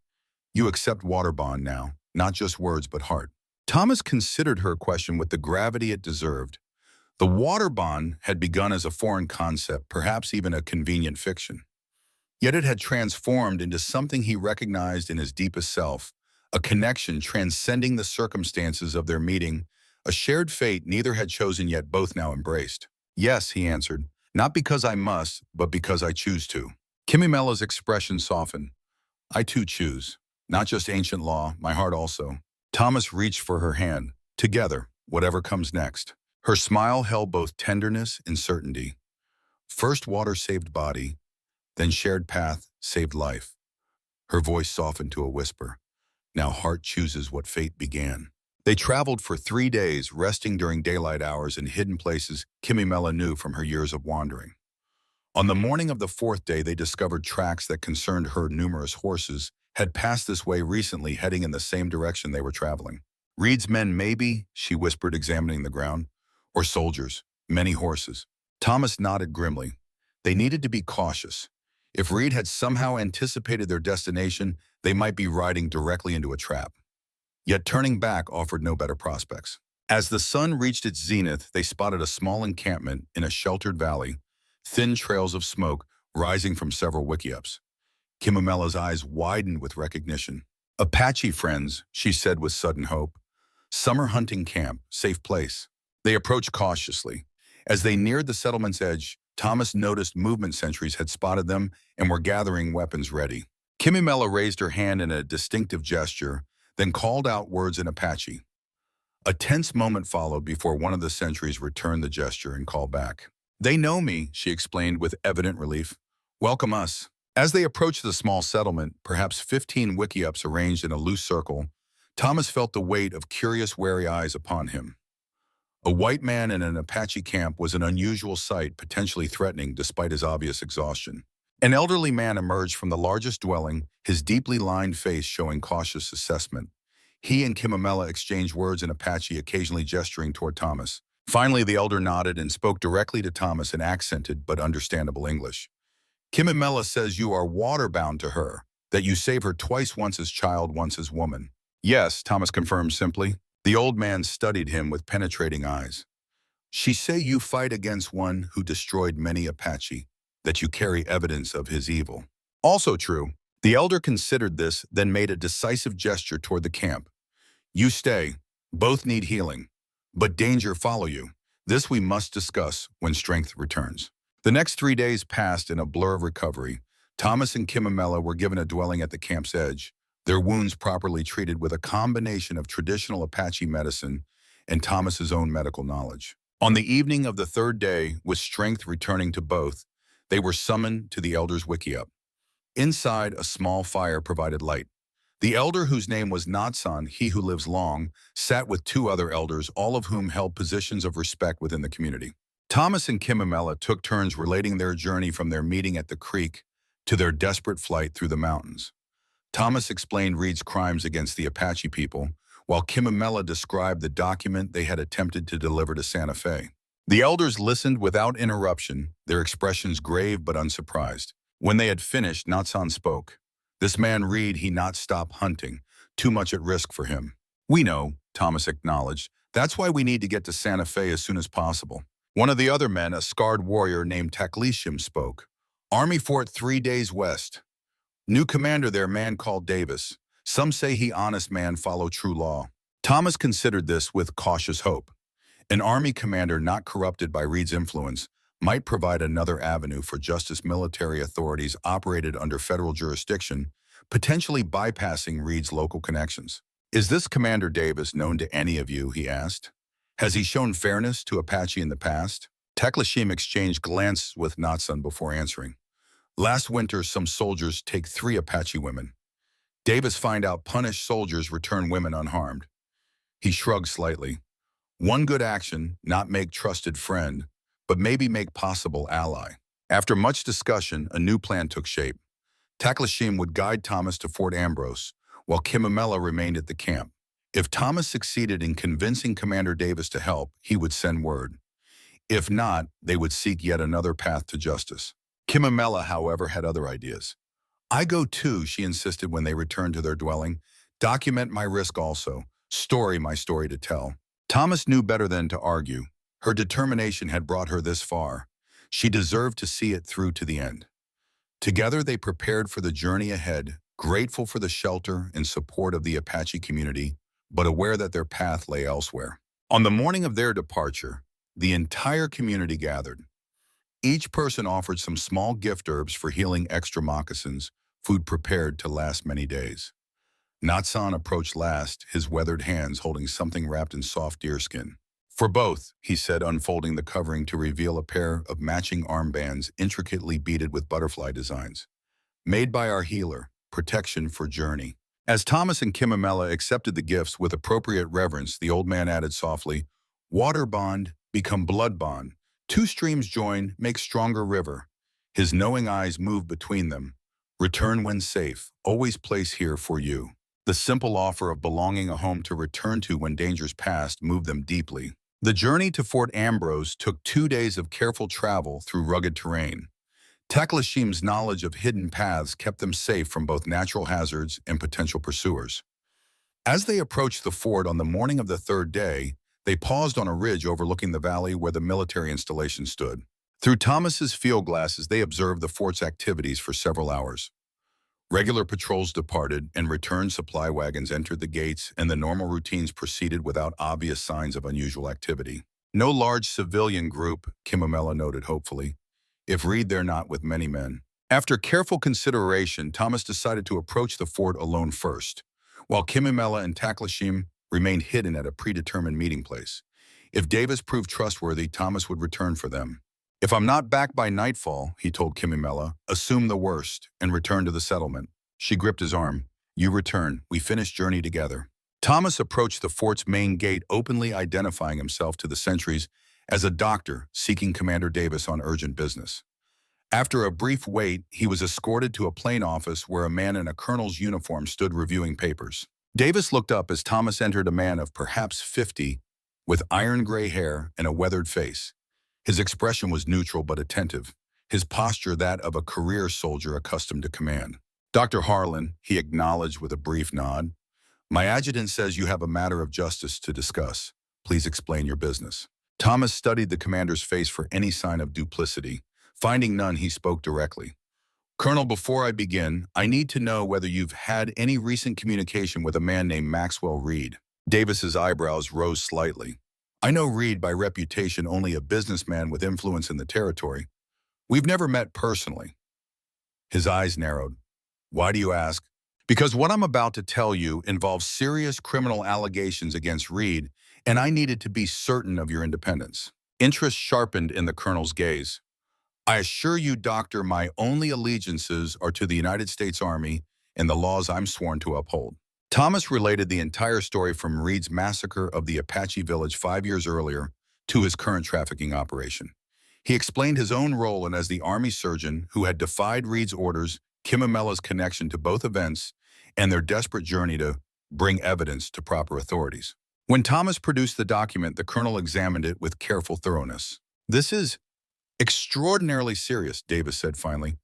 S1: You accept water bond now, not just words but heart. Thomas considered her question with the gravity it deserved. The water bond had begun as a foreign concept, perhaps even a convenient fiction. Yet it had transformed into something he recognized in his deepest self, a connection transcending the circumstances of their meeting, a shared fate neither had chosen yet both now embraced. Yes, he answered, not because I must, but because I choose to. Kimimela's expression softened. I too choose. Not just ancient law, my heart also. Thomas reached for her hand. Together, whatever comes next. Her smile held both tenderness and certainty. First water saved body, then shared path saved life. Her voice softened to a whisper. Now heart chooses what fate began. They traveled for 3 days, resting during daylight hours in hidden places Kimimela knew from her years of wandering. On the morning of the 4th day, they discovered tracks that concerned her. Numerous horses had passed this way recently, heading in the same direction they were traveling. Reed's men, maybe, she whispered, examining the ground. Or soldiers, many horses. Thomas nodded grimly. They needed to be cautious. If Reed had somehow anticipated their destination, they might be riding directly into a trap. Yet turning back offered no better prospects. As the sun reached its zenith, they spotted a small encampment in a sheltered valley, thin trails of smoke rising from several wickiups. Kimimela's eyes widened with recognition. Apache friends, she said with sudden hope. Summer hunting camp, safe place. They approached cautiously. As they neared the settlement's edge, Thomas noticed movement sentries had spotted them and were gathering weapons ready. Kimimela raised her hand in a distinctive gesture, then called out words in Apache. A tense moment followed before one of the sentries returned the gesture and called back. They know me, she explained with evident relief. Welcome us. As they approached the small settlement, perhaps 15 wickiups arranged in a loose circle, Thomas felt the weight of curious, wary eyes upon him. A white man in an Apache camp was an unusual sight, potentially threatening despite his obvious exhaustion. An elderly man emerged from the largest dwelling, his deeply lined face showing cautious assessment. He and Kimimela exchanged words in Apache, occasionally gesturing toward Thomas. Finally, the elder nodded and spoke directly to Thomas in accented but understandable English. Kimimela says you are water-bound to her, that you save her twice, once as child, once as woman. Yes, Thomas confirmed simply. The old man studied him with penetrating eyes. She say you fight against one who destroyed many Apache, that you carry evidence of his evil. Also true. The elder considered this, then made a decisive gesture toward the camp. You stay. Both need healing. But danger follow you. This we must discuss when strength returns. The next 3 days passed in a blur of recovery. Thomas and Kimimela were given a dwelling at the camp's edge, their wounds properly treated with a combination of traditional Apache medicine and Thomas's own medical knowledge. On the evening of the 3rd day, with strength returning to both, they were summoned to the elder's wickiup. Inside, a small fire provided light. The elder, whose name was Natsan, he who lives long, sat with two other elders, all of whom held positions of respect within the community. Thomas and Kimamela took turns relating their journey from their meeting at the creek to their desperate flight through the mountains. Thomas explained Reed's crimes against the Apache people, while Kimamela described the document they had attempted to deliver to Santa Fe. The elders listened without interruption, their expressions grave but unsurprised. When they had finished, Natsan spoke. "This man Reed, he not stop hunting. Too much at risk for him." "We know," Thomas acknowledged. "That's why we need to get to Santa Fe as soon as possible." One of the other men, a scarred warrior named Taklishim, spoke. "Army fort 3 days west. New commander there, man called Davis. Some say he honest man follow true law." Thomas considered this with cautious hope. An army commander not corrupted by Reed's influence might provide another avenue for justice. Military authorities operated under federal jurisdiction, potentially bypassing Reed's local connections. "Is this Commander Davis known to any of you?" he asked. "Has he shown fairness to Apache in the past?" Taklishim exchanged glances with Natsan before answering. "Last winter, some soldiers take 3 Apache women. Davis find out punished soldiers return women unharmed." He shrugged slightly. "One good action, not make trusted friend, but maybe make possible ally." After much discussion, a new plan took shape. Taklishim would guide Thomas to Fort Ambrose, while Kimamela remained at the camp. If Thomas succeeded in convincing Commander Davis to help, he would send word. If not, they would seek yet another path to justice. Kimamela, however, had other ideas. "I go too," she insisted when they returned to their dwelling. "Document my risk also. Story my story to tell." Thomas knew better than to argue. Her determination had brought her this far. She deserved to see it through to the end. Together they prepared for the journey ahead, grateful for the shelter and support of the Apache community, but aware that their path lay elsewhere. On the morning of their departure, the entire community gathered. Each person offered some small gift herbs for healing, extra moccasins, food prepared to last many days. Natsan approached last, his weathered hands holding something wrapped in soft deerskin. "For both," he said, unfolding the covering to reveal a pair of matching armbands intricately beaded with butterfly designs. "Made by our healer, protection for journey." As Thomas and Kimamela accepted the gifts with appropriate reverence, the old man added softly, "Water bond, become blood bond. 2 streams join, make stronger river." His knowing eyes moved between them. "Return when safe, always place here for you." The simple offer of belonging, a home to return to when dangers passed, moved them deeply. The journey to Fort Ambrose took 2 days of careful travel through rugged terrain. Taklishim's knowledge of hidden paths kept them safe from both natural hazards and potential pursuers. As they approached the fort on the morning of the 3rd day, they paused on a ridge overlooking the valley where the military installation stood. Through Thomas's field glasses, they observed the fort's activities for several hours. Regular patrols departed, and return supply wagons entered the gates, and the normal routines proceeded without obvious signs of unusual activity. "No large civilian group," Kimamela noted hopefully. "If Reed there not with many men." After careful consideration, Thomas decided to approach the fort alone first, while Kimamela and Taklishim remained hidden at a predetermined meeting place. If Davis proved trustworthy, Thomas would return for them. "If I'm not back by nightfall," he told Kimamela, "assume the worst and return to the settlement." She gripped his arm. "You return. We finish journey together." Thomas approached the fort's main gate, openly identifying himself to the sentries as a doctor seeking Commander Davis on urgent business. After a brief wait, he was escorted to a plain office where a man in a colonel's uniform stood reviewing papers. Davis looked up as Thomas entered, a man of perhaps 50, with iron gray hair and a weathered face. His expression was neutral but attentive, his posture that of a career soldier accustomed to command. "Dr. Harlan," he acknowledged with a brief nod. "My adjutant says you have a matter of justice to discuss. Please explain your business." Thomas studied the commander's face for any sign of duplicity. Finding none, he spoke directly. "Colonel, before I begin, I need to know whether you've had any recent communication with a man named Maxwell Reed." Davis's eyebrows rose slightly. "I know Reed by reputation, only a businessman with influence in the territory. We've never met personally." His eyes narrowed. "Why do you ask?" "Because what I'm about to tell you involves serious criminal allegations against Reed, and I needed to be certain of your independence." Interest sharpened in the colonel's gaze. I assure you, Doctor, my only allegiances are to the United States Army and the laws I'm sworn to uphold. Thomas related the entire story from Reed's massacre of the Apache village 5 years earlier to his current trafficking operation. He explained his own role and as the Army surgeon who had defied Reed's orders, Kimimela's connection to both events, and their desperate journey to bring evidence to proper authorities. When Thomas produced the document, the colonel examined it with careful thoroughness. "This is extraordinarily serious," Davis said finally.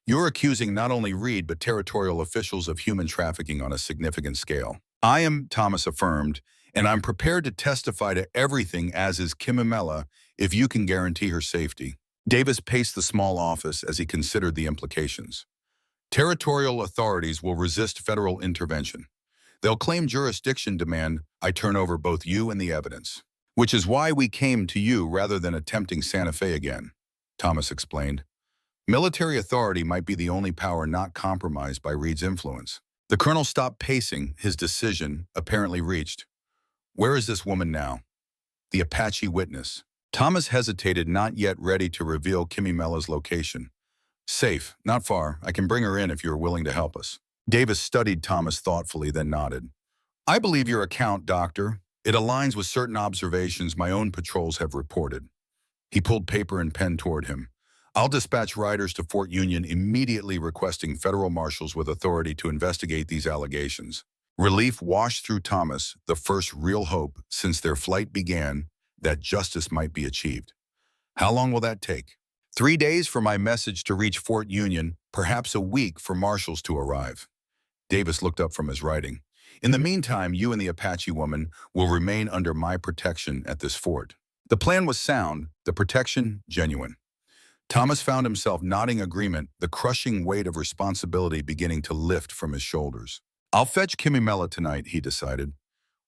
S1: "You're accusing not only Reed but territorial officials of human trafficking on a significant scale." "I am," Thomas affirmed, "and I'm prepared to testify to everything, as is Kimimela, if you can guarantee her safety." Davis paced the small office as he considered the implications. "Territorial authorities will resist federal intervention. They'll claim jurisdiction, demand I turn over both you and the evidence. Which is why we came to you rather than attempting Santa Fe again," Thomas explained. "Military authority might be the only power not compromised by Reed's influence." The colonel stopped pacing, his decision apparently reached. "Where is this woman now?" "The Apache witness." Thomas hesitated, not yet ready to reveal Kimimela's location. "Safe, not far. I can bring her in if you are willing to help us." Davis studied Thomas thoughtfully, then nodded. "I believe your account, Doctor. It aligns with certain observations my own patrols have reported." He pulled paper and pen toward him. "I'll dispatch riders to Fort Union immediately requesting federal marshals with authority to investigate these allegations." Relief washed through Thomas, the first real hope since their flight began that justice might be achieved. "How long will that take?" 3 days for my message to reach Fort Union, perhaps a week for marshals to arrive." Davis looked up from his writing. "In the meantime, you and the Apache woman will remain under my protection at this fort." The plan was sound, the protection genuine. Thomas found himself nodding agreement, the crushing weight of responsibility beginning to lift from his shoulders. "I'll fetch Kimimela tonight," he decided.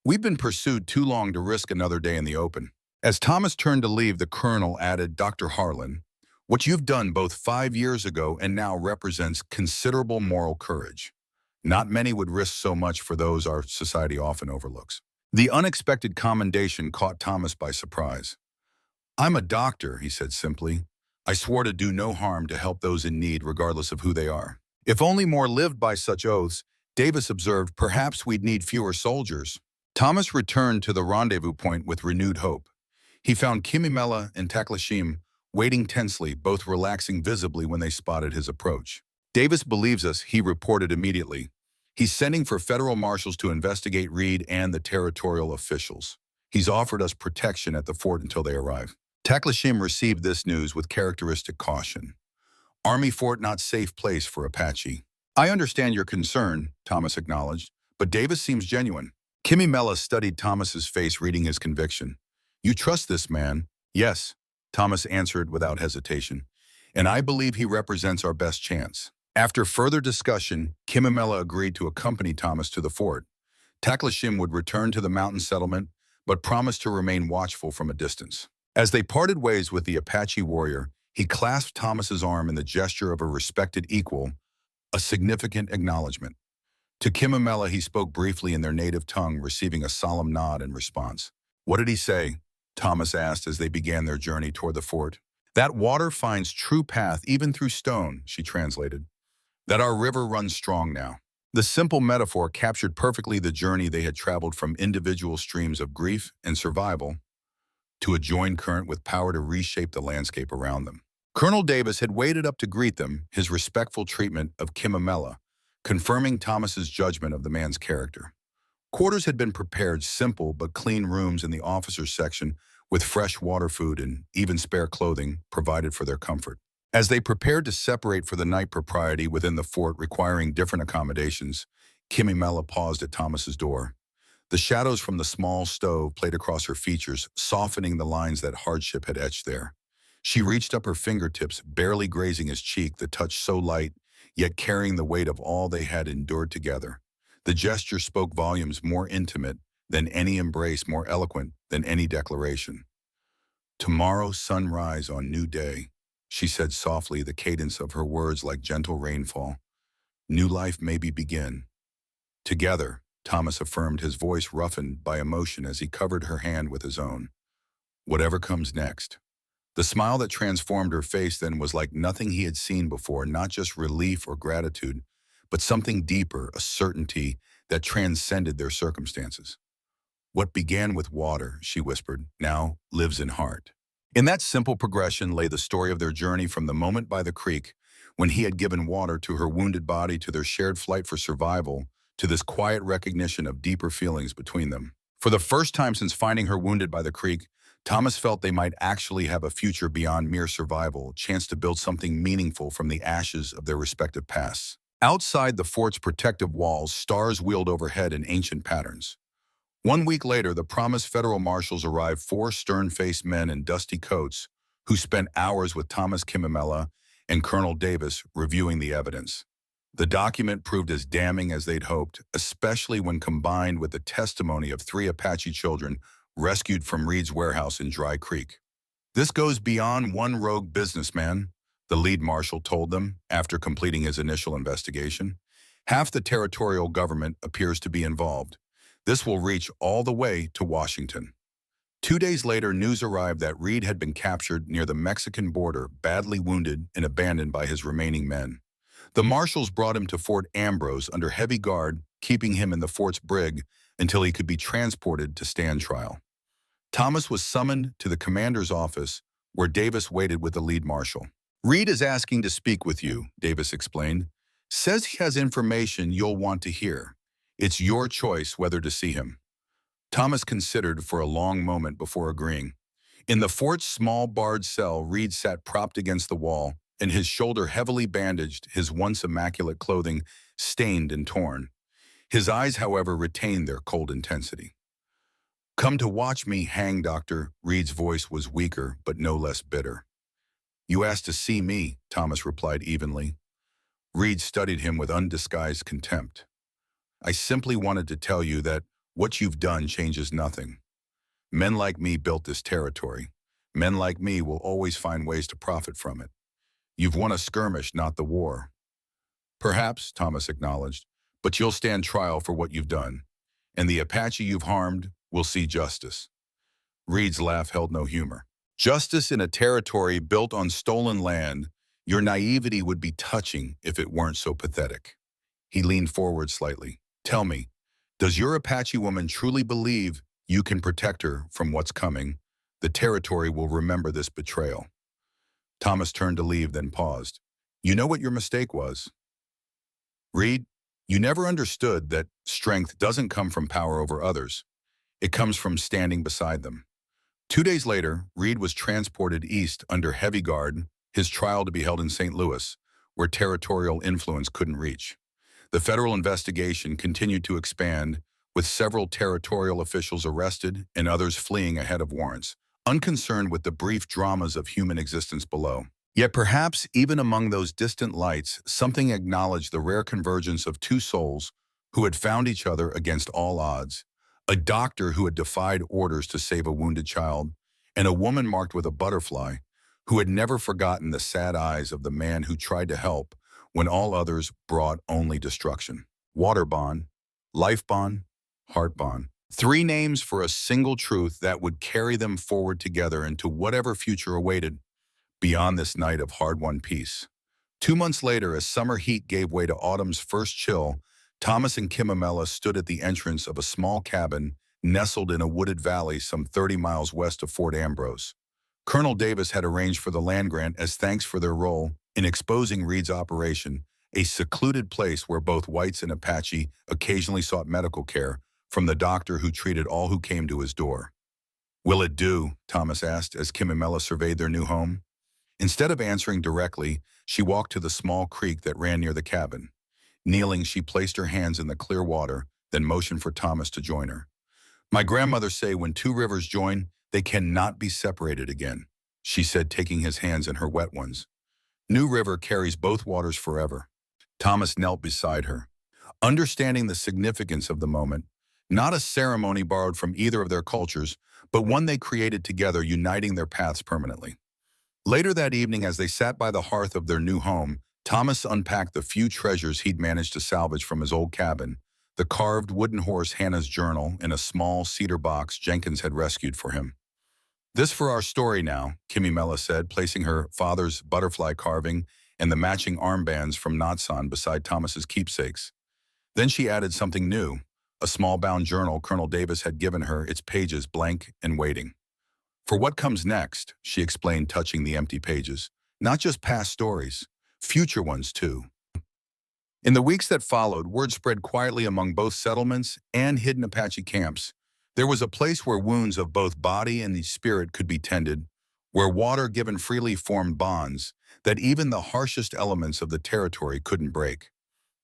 S1: "We've been pursued too long to risk another day in the open." As Thomas turned to leave, the colonel added, "Dr. Harlan, what you've done both 5 years ago and now represents considerable moral courage. Not many would risk so much for those our society often overlooks." The unexpected commendation caught Thomas by surprise. "I'm a doctor," he said simply. "I swore to do no harm to help those in need regardless of who they are." "If only more lived by such oaths," Davis observed, "perhaps we'd need fewer soldiers." Thomas returned to the rendezvous point with renewed hope. He found Kimimela and Taklashim waiting tensely, both relaxing visibly when they spotted his approach. "Davis believes us," he reported immediately. "He's sending for federal marshals to investigate Reed and the territorial officials. He's offered us protection at the fort until they arrive." Taklashim received this news with characteristic caution. "Army fort not safe place for Apache." "I understand your concern," Thomas acknowledged, "but Davis seems genuine." Kimimela studied Thomas's face, reading his conviction. "You trust this man?" "Yes," Thomas answered without hesitation. "And I believe he represents our best chance." After further discussion, Kimimela agreed to accompany Thomas to the fort. Taklashim would return to the mountain settlement, but promised to remain watchful from a distance. As they parted ways with the Apache warrior, he clasped Thomas's arm in the gesture of a respected equal, a significant acknowledgement. To Kimimela, he spoke briefly in their native tongue, receiving a solemn nod in response. "What did he say?" Thomas asked as they began their journey toward the fort. "That water finds true path even through stone," she translated. "That our river runs strong now." The simple metaphor captured perfectly the journey they had traveled from individual streams of grief and survival to a joined current with power to reshape the landscape around them. Colonel Davis had waded up to greet them, his respectful treatment of Kimimela, confirming Thomas's judgment of the man's character. Quarters had been prepared, simple but clean rooms in the officers' section with fresh water, food, and even spare clothing provided for their comfort. As they prepared to separate for the night, propriety within the fort requiring different accommodations, Kimimela paused at Thomas's door. The shadows from the small stove played across her features, softening the lines that hardship had etched there. She reached up her fingertips, barely grazing his cheek, the touch so light, yet carrying the weight of all they had endured together. The gesture spoke volumes, more intimate than any embrace, more eloquent than any declaration. "Tomorrow sunrise on new day," she said softly, the cadence of her words like gentle rainfall. "New life maybe begin." "Together," Thomas affirmed, his voice roughened by emotion as he covered her hand with his own. "Whatever comes next." The smile that transformed her face then was like nothing he had seen before, not just relief or gratitude, but something deeper, a certainty that transcended their circumstances. What began with water, she whispered, now lives in heart. In that simple progression lay the story of their journey from the moment by the creek, when he had given water to her wounded body, to their shared flight for survival, to this quiet recognition of deeper feelings between them. For the first time since finding her wounded by the creek, Thomas felt they might actually have a future beyond mere survival, a chance to build something meaningful from the ashes of their respective pasts. Outside the fort's protective walls, stars wheeled overhead in ancient patterns. 1 week later, the promised federal marshals arrived, four stern-faced men in dusty coats who spent hours with Thomas Kimimela and Colonel Davis reviewing the evidence. The document proved as damning as they'd hoped, especially when combined with the testimony of three Apache children rescued from Reed's warehouse in Dry Creek. This goes beyond one rogue businessman, the lead marshal told them after completing his initial investigation. Half the territorial government appears to be involved. This will reach all the way to Washington. 2 days later, news arrived that Reed had been captured near the Mexican border, badly wounded and abandoned by his remaining men. The marshals brought him to Fort Ambrose under heavy guard, keeping him in the fort's brig until he could be transported to stand trial. Thomas was summoned to the commander's office, where Davis waited with the lead marshal. "Reed is asking to speak with you," Davis explained. "Says he has information you'll want to hear. It's your choice whether to see him." Thomas considered for a long moment before agreeing. In the fort's small barred cell, Reed sat propped against the wall, and his shoulder heavily bandaged, his once immaculate clothing stained and torn. His eyes, however, retained their cold intensity. "Come to watch me hang, Doctor." Reed's voice was weaker, but no less bitter. "You asked to see me," Thomas replied evenly. Reed studied him with undisguised contempt. "I simply wanted to tell you that what you've done changes nothing. Men like me built this territory. Men like me will always find ways to profit from it. You've won a skirmish, not the war." "Perhaps," Thomas acknowledged, "but you'll stand trial for what you've done. And the Apache you've harmed will see justice." Reed's laugh held no humor. "Justice in a territory built on stolen land, your naivety would be touching if it weren't so pathetic." He leaned forward slightly. "Tell me, does your Apache woman truly believe you can protect her from what's coming? The territory will remember this betrayal." Thomas turned to leave, then paused. "You know what your mistake was, Reed? You never understood that strength doesn't come from power over others. It comes from standing beside them." 2 days later, Reed was transported east under heavy guard, his trial to be held in St. Louis, where territorial influence couldn't reach. The federal investigation continued to expand, with several territorial officials arrested and others fleeing ahead of warrants, unconcerned with the brief dramas of human existence below. Yet perhaps even among those distant lights, something acknowledged the rare convergence of two souls who had found each other against all odds. A doctor who had defied orders to save a wounded child, and a woman marked with a butterfly who had never forgotten the sad eyes of the man who tried to help when all others brought only destruction. Water bond, life bond, heart bond. 3 names for a single truth that would carry them forward together into whatever future awaited beyond this night of hard-won peace. 2 months later, as summer heat gave way to autumn's first chill, Thomas and Kimimela stood at the entrance of a small cabin nestled in a wooded valley some 30 miles west of Fort Ambrose. Colonel Davis had arranged for the land grant as thanks for their role in exposing Reed's operation, a secluded place where both whites and Apache occasionally sought medical care from the doctor who treated all who came to his door. "Will it do?" Thomas asked as Kimimela surveyed their new home. Instead of answering directly, she walked to the small creek that ran near the cabin. Kneeling, she placed her hands in the clear water, then motioned for Thomas to join her. "My grandmother say when 2 rivers join, they cannot be separated again," she said, taking his hands in her wet ones. "New River carries both waters forever." Thomas knelt beside her, understanding the significance of the moment, not a ceremony borrowed from either of their cultures, but one they created together, uniting their paths permanently. Later that evening, as they sat by the hearth of their new home, Thomas unpacked the few treasures he'd managed to salvage from his old cabin: the carved wooden horse Hannah's journal, and a small cedar box Jenkins had rescued for him. This for our story now, Kimimela said, placing her father's butterfly carving and the matching armbands from Natsan beside Thomas's keepsakes. Then she added something new, a small bound journal Colonel Davis had given her, its pages blank and waiting. For what comes next, she explained, touching the empty pages. Not just past stories, future ones too. In the weeks that followed, word spread quietly among both settlements and hidden Apache camps. There was a place where wounds of both body and the spirit could be tended, where water given freely formed bonds that even the harshest elements of the territory couldn't break.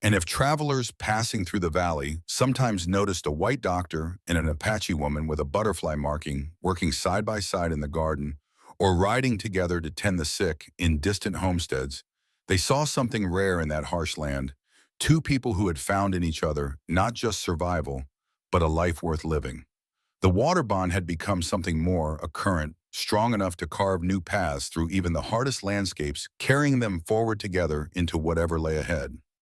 S1: And if travelers passing through the valley sometimes noticed a white doctor and an Apache woman with a butterfly marking working side by side in the garden, or riding together to tend the sick in distant homesteads, they saw something rare in that harsh land, two people who had found in each other not just survival, but a life worth living. The water bond had become something more, a current, strong enough to carve new paths through even the hardest landscapes, carrying them forward together into whatever lay ahead.